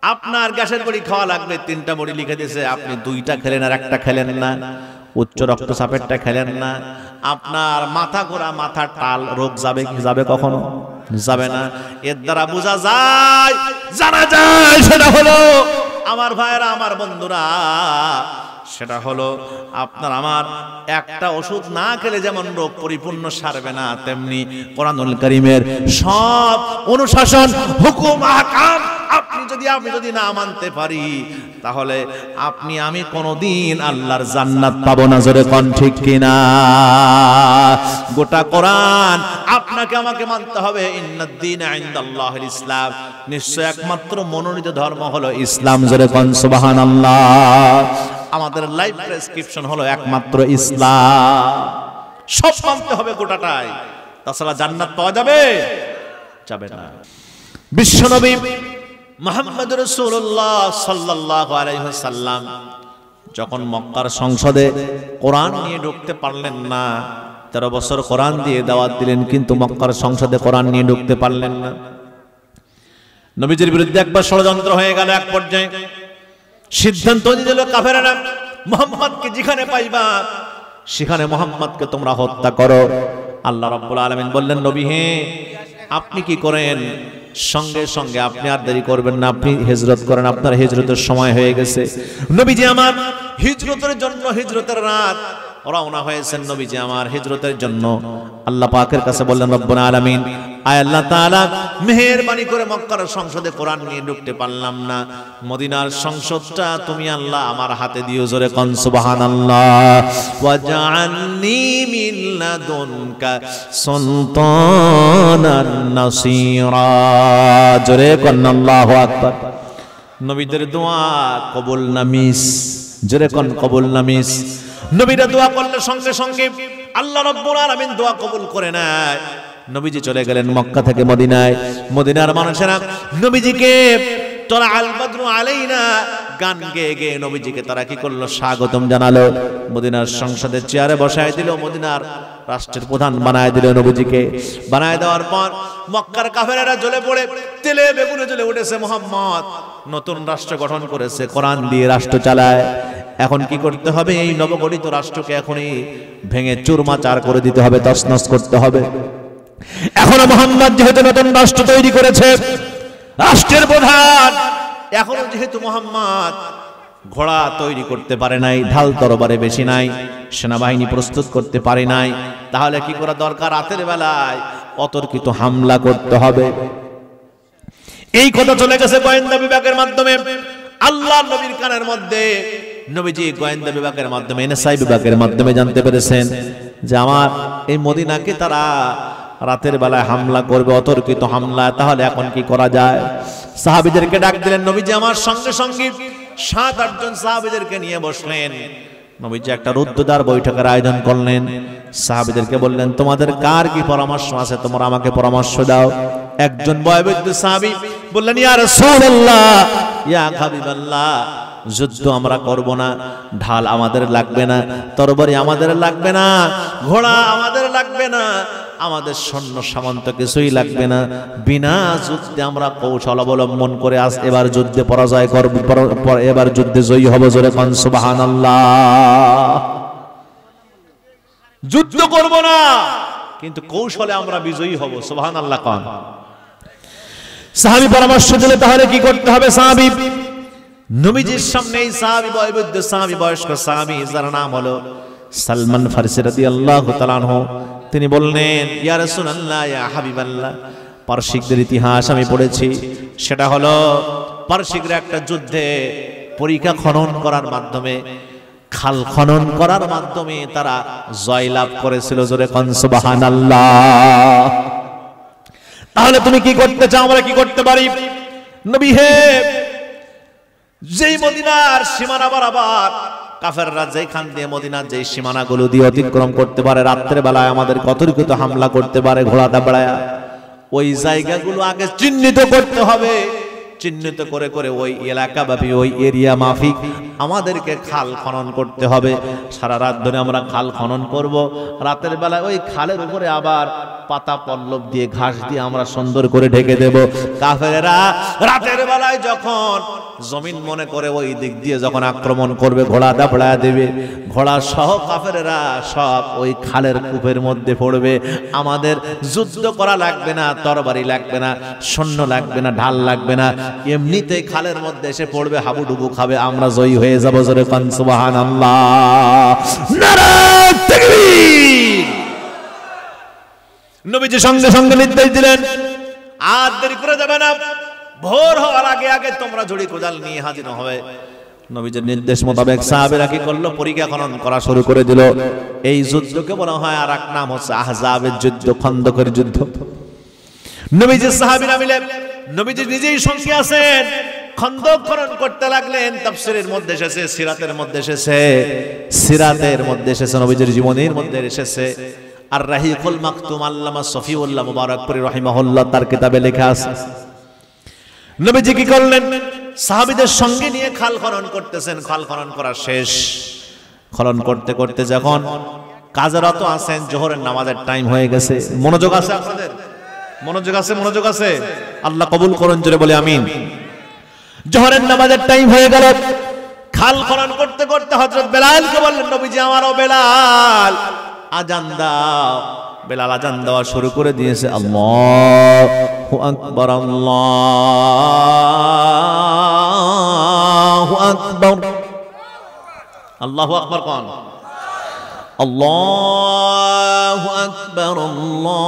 আপনার গ্যাসের বড়ি খাওয়া লাগবে, 3টা বড়ি লিখে দিয়েছে, আপনি 2টা খেলেন আর 1টা খেলেন না, উচ্চ রক্তচাপেরটা খেলেন না। আপনার মাথা ঘোরা, মাথার টাল রোগ যাবে কি যাবে? কখনো যাবে না। এর দ্বারা বোঝা যায়, জানা যায়, সেটা হলো আমার ভাইরা, আমার বন্ধুরা, সেটা হলো আপনার আমার একটা ওষুধ না খেলে যেমন রোগ পরিপূর্ণ সারবে না, তেমনি কোরআনুল কারীমের সব অনুশাসন, হুকুম, আহকাম আমি যদি না মানতে পারি, তাহলে আপনি আমি কোনদিন আল্লাহর জান্নাত পাবো না। জোরে কোন ঠিক কিনা? গোটা কোরআন আপনাকে আমাকে মানতে হবে। ইন্নাদ দীনা ইনদাল্লাহিল ইসলাম, নিশ্চয় একমাত্র মনোনীত ধর্ম হলো ইসলাম। জোরে কোন সুবহানাল্লাহ। আমাদের লাইফ প্রেসক্রিপশন হলো একমাত্র ইসলাম। সব মানতে হবে গোটাটাই, তাছাড়া জান্নাত পাওয়া যাবে যাবে না। বিশ্বনবী মুহাম্মদ রাসূলুল্লাহ সাল্লাল্লাহু আলাইহি ওয়াসাল্লাম যখন মক্কার সংসদে কোরআন নিয়ে ঢুকতে পারলেন না, 13 বছর কোরআন দিয়ে দাওয়াত দিলেন, কিন্তু মক্কার সংসদে কোরআন নিয়ে ঢুকতে পারলেন না। নবীজির বিরুদ্ধে একবার ষড়যন্ত্র হয়ে গেল। এক পর্যায়ে সিদ্ধান্ত নিল কাফেররা, মুহাম্মদকে যেখানে পাইবা সেখানে মুহাম্মদকে তোমরা হত্যা করো। আল্লাহ রাব্বুল আলামিন বললেন, নবী হে, আপনি কি করেন? সঙ্গে সঙ্গে আপনি আর দেরি করবেন না, আপনি হিজরত করেন, আপনার হিজরতের সময় হয়ে গেছে। নবীজি আমার হিজরতের জন্য, হিজরতের রাত রওনা হয়েছেন নবীজি আমার হিজরতের জন্য। আল্লাহ পাকের কাছে বললেন, রব্বুল আলামিন, আয় আল্লাহ তাআলা, মেহেরবানি করে মক্কার সংসদে কোরআন নিয়ে ঢুকতে পারলাম না, মদিনার সংসদটা তুমি আল্লাহ আমার হাতে দিও। জোরে কোন সুবহানাল্লাহ। ওয়াজআলনি মিন লাদুনকা সুলতানান নাসীরা। জোরে কোন আল্লাহু আকবার। নবীদের দোয়া কবুল না মিস? জোরে কোন কবুল না মিস? নবীরা দোয়া করলে সঙ্গে সঙ্গে আল্লাহ রাব্বুল আলামিন দোয়া কবুল করে নেয়। নবীজি চলে গেলেন মক্কা থেকে মদিনায়। মদিনার মানুষেরা নবীজিকে তোরা আল বদরু আলাইনা গান গেয়ে গেয়ে নবীজিকে তারা কি করলো? স্বাগতম জানালো। মদিনার সংসদের চেয়ারে বসায় দিল, মদিনার রাষ্ট্রের প্রধান বানায় দিল নবীজিকে। বানায় দেওয়ার পর মক্কার কাফেরেরা জ্বলে পড়ে তেলে বেগুনে জ্বলে উঠেছে। মুহাম্মদ নতুন রাষ্ট্র গঠন করেছে, কোরআন দিয়ে রাষ্ট্র চালায়। এখন কি করতে হবে? এই নবগঠিত রাষ্ট্রকে এখনই ভেঙে চুরমাচার করে দিতে হবে, তছনছ করতে হবে। এখনো মুহাম্মদ যেহেতু নতুন রাষ্ট্র তৈরি করেছে, রাষ্ট্রের প্রধান, এখনো যেহেতু মুহাম্মদ ঘোড়া তৈরি করতে পারে নাই, ঢাল তরবারে বেশি নাই, সেনাবাহিনী প্রস্তুত করতে পারে নাই, তাহলে কি করা দরকার? রাতের বেলায় অতর্কিত হামলা করতে হবে। এই কথা চলে গেছে গোয়েন্দা বিভাগের মাধ্যমে আল্লাহ নবীর কানের মধ্যে। নবীজি গোয়েন্দা বিভাগের মাধ্যমে, এনএসআই বিভাগের মাধ্যমে জানতে পেরেছেন যে আমার এই মদিনাকে তারা রাতের বেলায় হামলা করবে, অতর্কিত হামলা। তাহলে এখন কি করা যায়? সাহাবীদেরকে ডাক দিলেন। নবীজি আমার সঙ্গে সঙ্গে 7-8 জন সাহাবীদেরকে নিয়ে বসলেন। নবীজি একটা রুদ্ধদ্বার বৈঠকের আয়োজন করলেন। সাহাবীদেরকে বললেন, তোমাদের কার কি পরামর্শ আছে? তোমরা আমাকে পরামর্শ দাও। একজন বয়োবৃদ্ধ সাহাবী বললেন, ইয়া রাসূলুল্লাহ, ইয়া হাবিবাল্লাহ, যুদ্ধ আমরা করব না, ঢাল আমাদের লাগবে না, তরবারি আমাদের লাগবে না, ঘোড়া আমাদের লাগবে না, আমাদের সৈন্য সামন্ত কিছুই লাগবে না। বিনা যুদ্ধে আমরা কৌশল অবলম্বন করে এবার যুদ্ধে পরাজয় করব, এবার যুদ্ধে জয়ী হব। জোরে কোন সুবহানাল্লাহ। যুদ্ধ করব না, কিন্তু কৌশলে আমরা বিজয়ী হব। সুবহানাল্লাহ কোন। সাহাবী পরামর্শ দিলে তাহলে কি করতে হবে? সাহাবী নবীজির সামনে সাহাবী, বয়োবৃদ্ধ সাহাবী, বয়স্ক সাহাবী, যার নাম হলো সালমান ফারসি রাদিয়াল্লাহু তাআলা আনহু, তিনি বললেন, ইয়া রাসূলুল্লাহ, ইয়া হাবিবাল্লাহ, পারসিকদের ইতিহাস আমি পড়েছি। সেটা হলো পারসিকরা একটা যুদ্ধে পরিখা খনন করার মাধ্যমে, খাল খনন করার মাধ্যমে তারা জয়লাভ করেছিল। জোরে কোন সুবহানাল্লাহ। তাহলে তুমি কি করতে চাও? আমরা কি করতে পারি? নবী হে, যেই মদিনার সীমানা বরাবর কাফেররা যেখান দিয়ে মদিনার যেই সীমানাগুলো দিয়ে অতিক্রম করতে পারে, রাত্রে বেলায় আমাদের অতর্কিত হামলা করতে পারে ঘোড়া দাবড়ায়া, ওই জায়গাগুলো আগে চিহ্নিত করতে হবে। চিহ্নিত করে করে ওই এলাকাব্যাপী ওই এরিয়া মাফিক আমাদেরকে খাল খনন করতে হবে। সারা রাত ধরে আমরা খাল খনন করব। রাতের বেলায় ওই খালের উপরে আবার পাতা পল্লব দিয়ে ঘাস দিয়ে আমরা সুন্দর করে ঢেকে দেব। কাফেরেরা রাতের বেলায় যখন জমিন মনে করে ওই দিক দিয়ে যখন আক্রমণ করবে, ঘোড়া দাবড়া দেবে, ঘোড়া সহ কাফেরেরা সব ওই খালের কূপের মধ্যে পড়বে। আমাদের যুদ্ধ করা লাগবে না, তরবারি লাগবে না, সৈন্য লাগবে না, ঢাল লাগবে না, এমনিতেই খালের মধ্যে এসে পড়বে, হাবুডুবু খাবে, আমরা জয়ী হয়ে যাব। জোরে কান সুবহানাল্লাহ, নারায়ে তাকবীর। নবীজি সঙ্গে সঙ্গে নির্দেশ দিলেন, আর দেরি করে যাবে না, ভোর হওয়ার আগে আগে তোমরা ঝুড়ি কোদাল নিয়ে হাজির হবে। নবীজির নির্দেশ মোতাবেক সাহাবীরা কি করলো? পরিখা খনন করা শুরু করে দিল। এই যুদ্ধকে বলা হয় আর এক নাম হচ্ছে আহজাবের যুদ্ধ, খন্দকের যুদ্ধ। নবীজির সাহাবীরা মিলে, নবীজি নিজেই সঙ্গে আছেন, খন্দক খনন করতে লাগলেন। তাফসীরের মধ্যে এসেছে, সিরাতের মধ্যে এসেছে, সিরাতের মধ্যে এসেছে, নবীজির জীবনের মধ্যে এসেছে। আর রাহিকুল মাকতুম আল্লামা সফিউল্লাহ মুবারকপুরি রাহিমাহুল্লাহ তার কিতাবে লেখা আছে, নবীজি কি করলেন? সাহাবীদের সঙ্গে নিয়ে খাল খনন করতেছেন। খাল খনন করা শেষ, খনন করতে করতে যখন কাজরত আছেন, জোহরের নামাজের টাইম হয়ে গেছে। মনোযোগ আছে আপনাদের? মনোযোগ আছে? মনোযোগ আছে? আল্লাহ কবুল করুন, জোরে বলে আমিন। জোহরের নামাজের টাইম হয়ে গেল। খাল খনন করতে করতে হযরত বেলালকে বললেন, নবীজি আমারও বেলাল আজান দাও। বেলাল আজান দেওয়া শুরু করে দিয়েছে। আল্লাহু আকবার, আল্লাহু আকবার, আল্লাহু আকবার কোন? আল্লাহু আকবার, আল্লাহু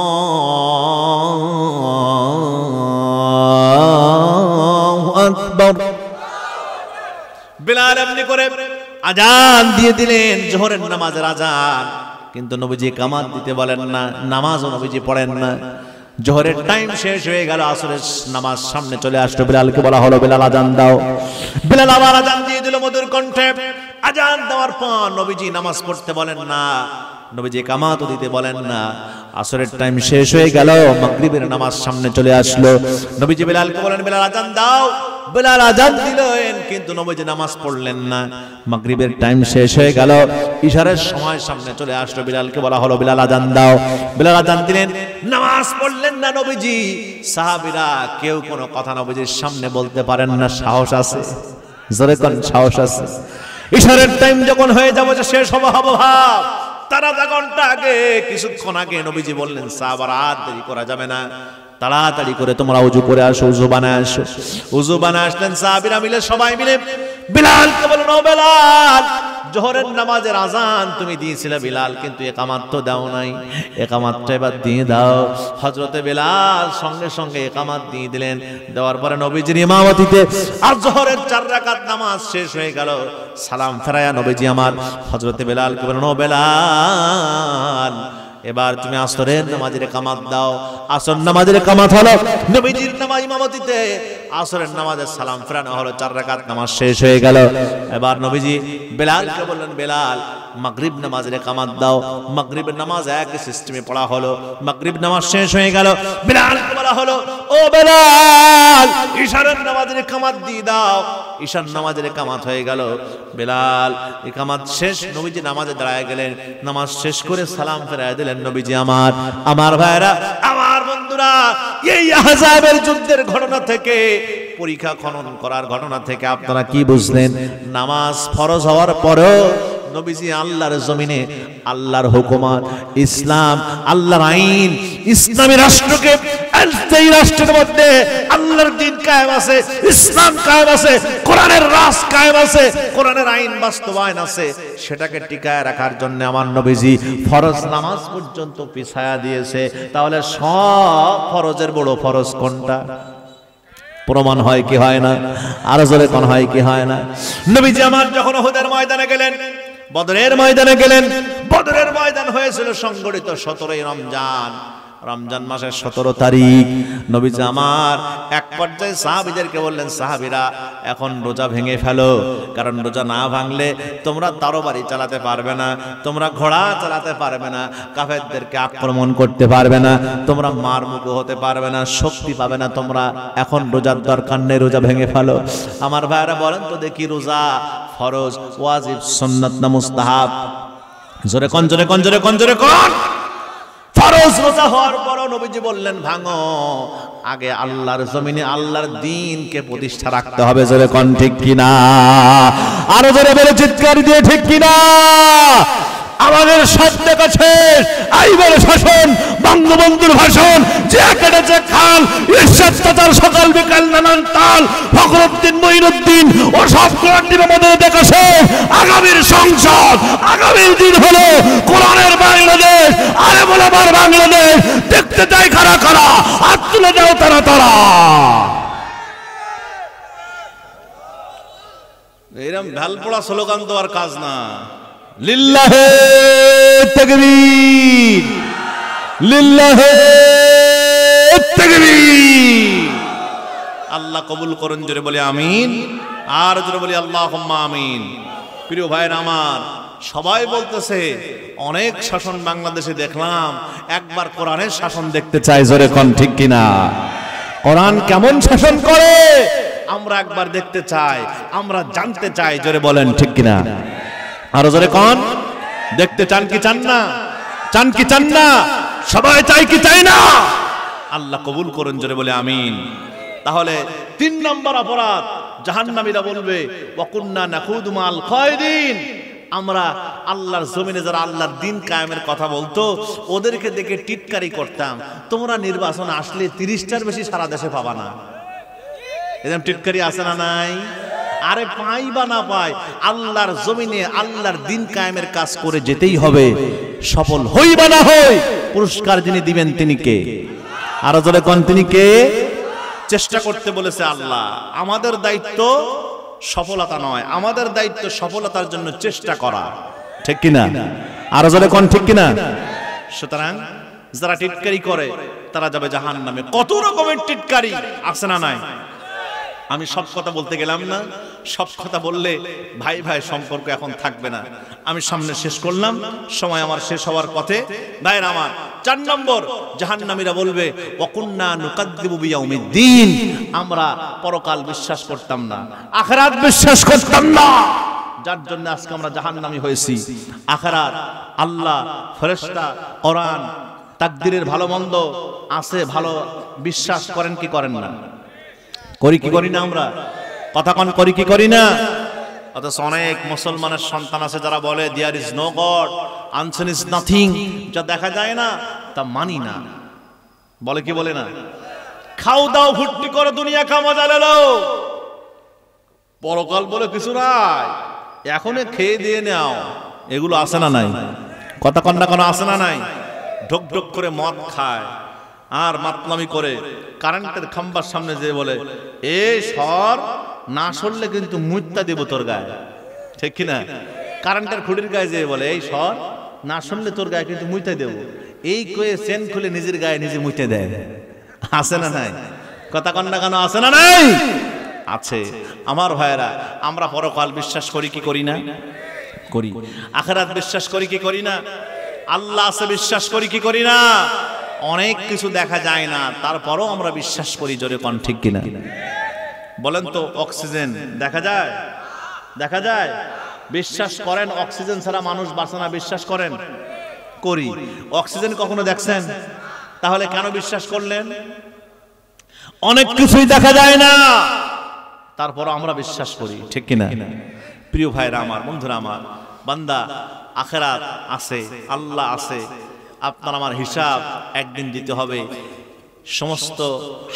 আকবার। বেলাল এমনি করে আজান দিয়ে দিলেন, জোহরের নামাজের আজান। কিন্তু নবীজি কামাত দিতে বলেন না, নামাজও নবীজি পড়েন না। জোহরের টাইম শেষ হয়ে গেল, আসরের নামাজ সামনে চলে আসলো। বেলালকে বলা হলো, বেলাল আজান দাও। বেলাল আবার আজান দিয়ে দিল মধুর কণ্ঠে। আজান দেওয়ার পর নবীজি নামাজ পড়তে বলেন না, নবীজি কামাতও দিতে বলেন না। আসরের টাইম শেষ হয়ে গেল, মাগরিবের নামাজ সামনে চলে আসলো। নবীজি বেলালকে বলেন, বেলাল আজান দাও। বেলাল আজান দিলেন, কিন্তু নবীজি নামাজ পড়লেন না। মাগরিবের টাইম শেষ হয়ে গেল, ইশারের সময় সামনে চলে আসলো। বেলালকে বলা হলো, বেলাল আজান দাও। বেলাল আজান দিলেন, নামাজ পড়লেন না নবীজি। সাহাবীরা কেউ কোনো কথা নবীজির সামনে বলতে পারেন না। সাহস আছে? জোরে কোন সাহস আছে? ইশারের টাইম যখন হয়ে যাবে, যে শেষ হবে ভাব, তারা আধা ঘন্টা আগে, কিছুক্ষণ আগে নবীজি বললেন, সাহাবারা আর দেরি করা যাবে না, তাড়াতাড়ি করে তোমরা উজু করে আসো, উজু বানায় আসো। উজু বানায় আসলেন সাহাবীরা মিলে, সবাই মিলে। বিলালকে বললেন, ও বিলাল, জোহরের নামাজের আজান তুমি দিয়েছিলে বিলাল, কিন্তু একামাত তো দাও নাই, একামাতটা এবার দিয়ে দাও। হযরতে বিলাল সঙ্গে সঙ্গে একামাত দিয়ে দিলেন। দেওয়ার পরে নবীজির ইমামতিতে আর জোহরের 4 রাকাত নামাজ শেষ হয়ে গেল। সালাম ফেরায়া নবীজি আমার হযরতে বিলালকে বললেন, ও বিলাল, এবার তুমি আসরের নামাজের কামাত দাও। আসর নামাজের কামাত হলো, নবীজির নামাজ ইমামতিতে আসরের নামাজের সালাম ফেরানো হলো। 4 রাকাত নামাজ শেষ হয়ে গেল। এবার নবীজি বেলালকে বললেন, বেলাল মাগরিব নামাজের কামাত দাও। মাগরিবের নামাজ একই সিস্টেমে পড়া হলো। মাগরিব নামাজ শেষ হয়ে গেল। বেলালকে বলা হলো, ও বেলাল, ইশারের নামাজের কামাত দিয়ে দাও। ইশার নামাজের কামাত হয়ে গেল। বেলাল ইকামাত শেষ, নবীজি নামাজে দাঁড়ায় গেলেন। নামাজ শেষ করে সালাম ফেরায় দিলেন নবীজি আমার ভাইরা, আমার বন্ধুরা, এই আহজাবের যুদ্ধের ঘটনা থেকে, পরীক্ষা খনন করার ঘটনা থেকে আপনারা কি বুঝলেন? নামাজ ফরজ হওয়ার পরেও নবীজি আল্লাহর জমিনে আল্লাহর হুকুমত, ইসলাম, আল্লাহর আইন, ইসলামী রাষ্ট্রকে, এই রাষ্ট্রের মধ্যে আল্লাহর দ্বীন কায়েম আছে, ইসলাম কায়েম আছে, কোরআনের রাজ কায়েম আছে, কোরআনের আইন বাস্তবায়ন আছে, সেটাকে টিকায় রাখার জন্য আমার নবীজি ফরজ নামাজ পর্যন্ত পিছায়া দিয়েছে। তাহলে সব ফরজের বড় ফরজ কোনটা? প্রমাণ হয় কি হয় না? আরো জোরে কোন হয় কি হয় না? নবীজি আমার যখন উহুদের ময়দানে গেলেন, বদরের ময়দানে গেলেন, বদরের ময়দান হয়েছিল সংগঠিত 17ই রমজান। রমজান মাসের 17 তারিখ নবীজি আমার এক পর্যায়ে সাহাবীদেরকে বললেন, সাহাবীরা এখন রোজা ভেঙে ফেলো, কারণ রোজা না ভাঙলে তোমরা তরবারি চালাতে পারবে না, তোমরা ঘোড়া চালাতে পারবে না, কাফেরদেরকে আক্রমণ করতে পারবে না, তোমরা মারমুখো হতে পারবে না, শক্তি পাবে না তোমরা, এখন রোজার দরকার নেই, রোজা ভেঙে ফেলো। আমার ভাইরা বলেন তো দেখি, রোজা ফরজ, ওয়াজিব, সুন্নাত না মুস্তাহাব? জোরে কোন, জোরে কোন, জোরে কোন, জোরে কোন। ফরজ রোজা হওয়ার পরও নবীজি বললেন ভাঙো, আগে আল্লাহর জমিনে আল্লাহর দ্বীনকে প্রতিষ্ঠা রাখতে হবে। জোরে কোন ঠিক কিনা? আরো জোরে বলে চিৎকার দিয়ে ঠিক কিনা? আমাদের সাথে কাছে আইবার শাসন, বঙ্গবন্ধুর ভাষণ, যে কেটেছে খাল, ইরশাদ তাতার সকাল বিকাল নানান তাল, ফখরুদ্দিন মঈনুদ্দিন ও সব কোরআনের মধ্যে দেখাছে আগামীর সংসদ, আগামীর দিন হলো কোরআনের বাংলাদেশ। আরে বলাবার বাংলাদেশ দেখতে চাই কারা কারা, হাত তুলে দাও তারা তারা। এরকম ঢালপোড়া স্লোগান তো আর কাজ না। লিল্লাহে তাকবীর, লিল্লাহে তাকবীর। আল্লাহ কবুল করুন, জোরে বলি আমিন, আর জোরে বলি আল্লাহুম্মা আমিন। প্রিয় ভাইরা আমার, সবাই বলতেছে অনেক শাসন বাংলাদেশে দেখলাম, একবার কোরআনের শাসন দেখতে চাই। জোরে কোন ঠিক কিনা? কোরআন কেমন শাসন করে আমরা একবার দেখতে চাই, আমরা জানতে চাই। জোরে বলেন ঠিক কিনা? আরো জোরে কোন। দেখতে চান কি চান না? চান কি চান না? সবাই চাই কি চাই না? আল্লাহ কবুল করুন, জোরে বলে আমিন। তাহলে 3 নম্বর অপরাধ, জাহান্নামীরা বলবে ওয়াকুন্না নাখুদু মাল খায়দিন, আমরা আল্লাহর জমিনে যারা আল্লাহর দ্বীন কায়েমের কথা বলতো ওদেরকে দেখে টিটকারি করতাম। তোমরা নির্বাচন আসলে 30টার বেশি সারা দেশে পাবা না। এরকম টিটকারি আছে না নাই? আরে পাই বা না পাই, আল্লাহর জমিনে আল্লাহর দ্বীন কায়েমের কাজ করে যেতেই হবে। সফল হই বা না হই, পুরস্কার যিনি দিবেন তিনি কে? আরো জোরে কোন, তিনি কে? চেষ্টা করতে বলেছে আল্লাহ। আমাদের দায়িত্ব সফলতা নয়, আমাদের দায়িত্ব সফলতার জন্য চেষ্টা করা। ঠিক কিনা? আরো জোরে কোন ঠিক কিনা? সুতরাং যারা টিটকারি করে তারা যাবে জাহান্নামে। কত রকমের টিটকারি আছে না নাই? আমি সব কথা বলতে গেলাম না, সব কথা বললে ভাই ভাই সম্পর্ক এখন থাকবে না। আমি সামনে শেষ করলাম, সময় আমার শেষ হওয়ার পথে। ভাইরা আমার, 4 নম্বর, জাহান্নামীরা বলবে ওয়াকুন্না নুকাদ্দিবু বিয়াউমিদ্দিন, আমরা পরকাল বিশ্বাস করতাম না, আখিরাত বিশ্বাস করতাম না, যার জন্য আজকে আমরা জাহান্নামী হয়েছি। আখিরাত, আল্লাহ, ফেরেশতা, কোরআন, তাকদীরের ভালো মন্দ আছে, ভালো বিশ্বাস করেন কি করেন না? করি কি করি না? আমরা কথা কোন করি কি করি না? অথচ অনেক মুসলমানের সন্তান আছে যারা বলে there is no god, unseen is nothing, যা দেখা যায় না তা মানি না। বলে কি বলে না? খাও দাও ফুর্তি করো, দুনিয়া কা মজা লেলো, পরকাল বলে কিছু নাই, এখনই খেয়ে দিয়ে নাও। এগুলো আছে না নাই? কথা কন না কোন আছে না নাই? ঢোক ঢোক করে মদ খায় আর মাতলামি করে, কারেন্টের খাম্বার সামনে যে বলে এই সর না সরলে কিন্তু মুইত্তা দেব তোর গায়ে। ঠিক কিনা? কারেন্টের খুঁটির গায়ে যে বলে এই সর না শুনলে তোর গায়ে কিন্তু মুইতে দেব, এই কয়ে চেন খুলে নিজের গায়ে নিজে মুইতে দেয়। আছে না নাই? কথা কন না কেন? আছে না নাই? আছে। আমার ভাইয়েরা, আমরা পরকাল বিশ্বাস করি কি করি না? করি। আখিরাত বিশ্বাস করি কি করি না? আল্লাহ আছে বিশ্বাস করি কি করি না? অনেক কিছু দেখা যায় না, তারপরও আমরা বিশ্বাস করি। জোরে কোন ঠিক কিনা? বলেন তো, অক্সিজেন দেখা যায়? দেখা যায়? বিশ্বাস করেন অক্সিজেন ছাড়া মানুষ বাঁচে না, বিশ্বাস করেন? করি। অক্সিজেন কখনো দেখছেন? তাহলে কেন বিশ্বাস করলেন? অনেক কিছুই দেখা যায় না, তারপর আমরা বিশ্বাস করি। ঠিক কিনা? প্রিয় ভাইরা আমার, বন্ধুরা আমার, বান্দা আখিরাত আছে, আল্লাহ আছে, আপনার আমার হিসাব একদিন দিতে হবে। সমস্ত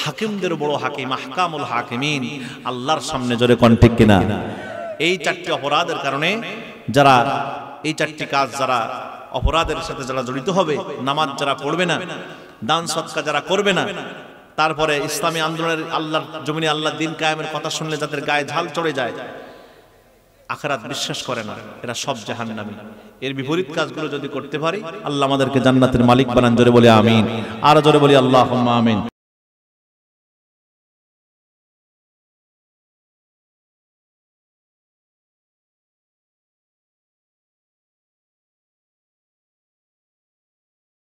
হাকিমদের বড় হাকিম, আহকামুল হাকিমিন আল্লাহর সামনে। জোরে কোন ঠিক কিনা? এই 4টি অপরাধের কারণে যারা, এই 4টি কাজ যারা অপরাধের সাথে যারা জড়িত হবে, নামাজ যারা পড়বে না, দান সদকা যারা করবে না, তারপরে ইসলামী আন্দোলনের আল্লাহর জমিনে আল্লাহর দ্বীন কায়েমের কথা শুনলে যাদের গায়ে ঝাল চড়ে যায়, আখিরাত বিশ্বাস করে না, এরা সব জাহান্নামী। এর বিপরীত কাজগুলো যদি করতে পারি, আল্লাহ আমাদেরকে জান্নাতের মালিক বানান। জোরে বলি আমিন, আর জোরে বলি আল্লাহুম্মা আমিন।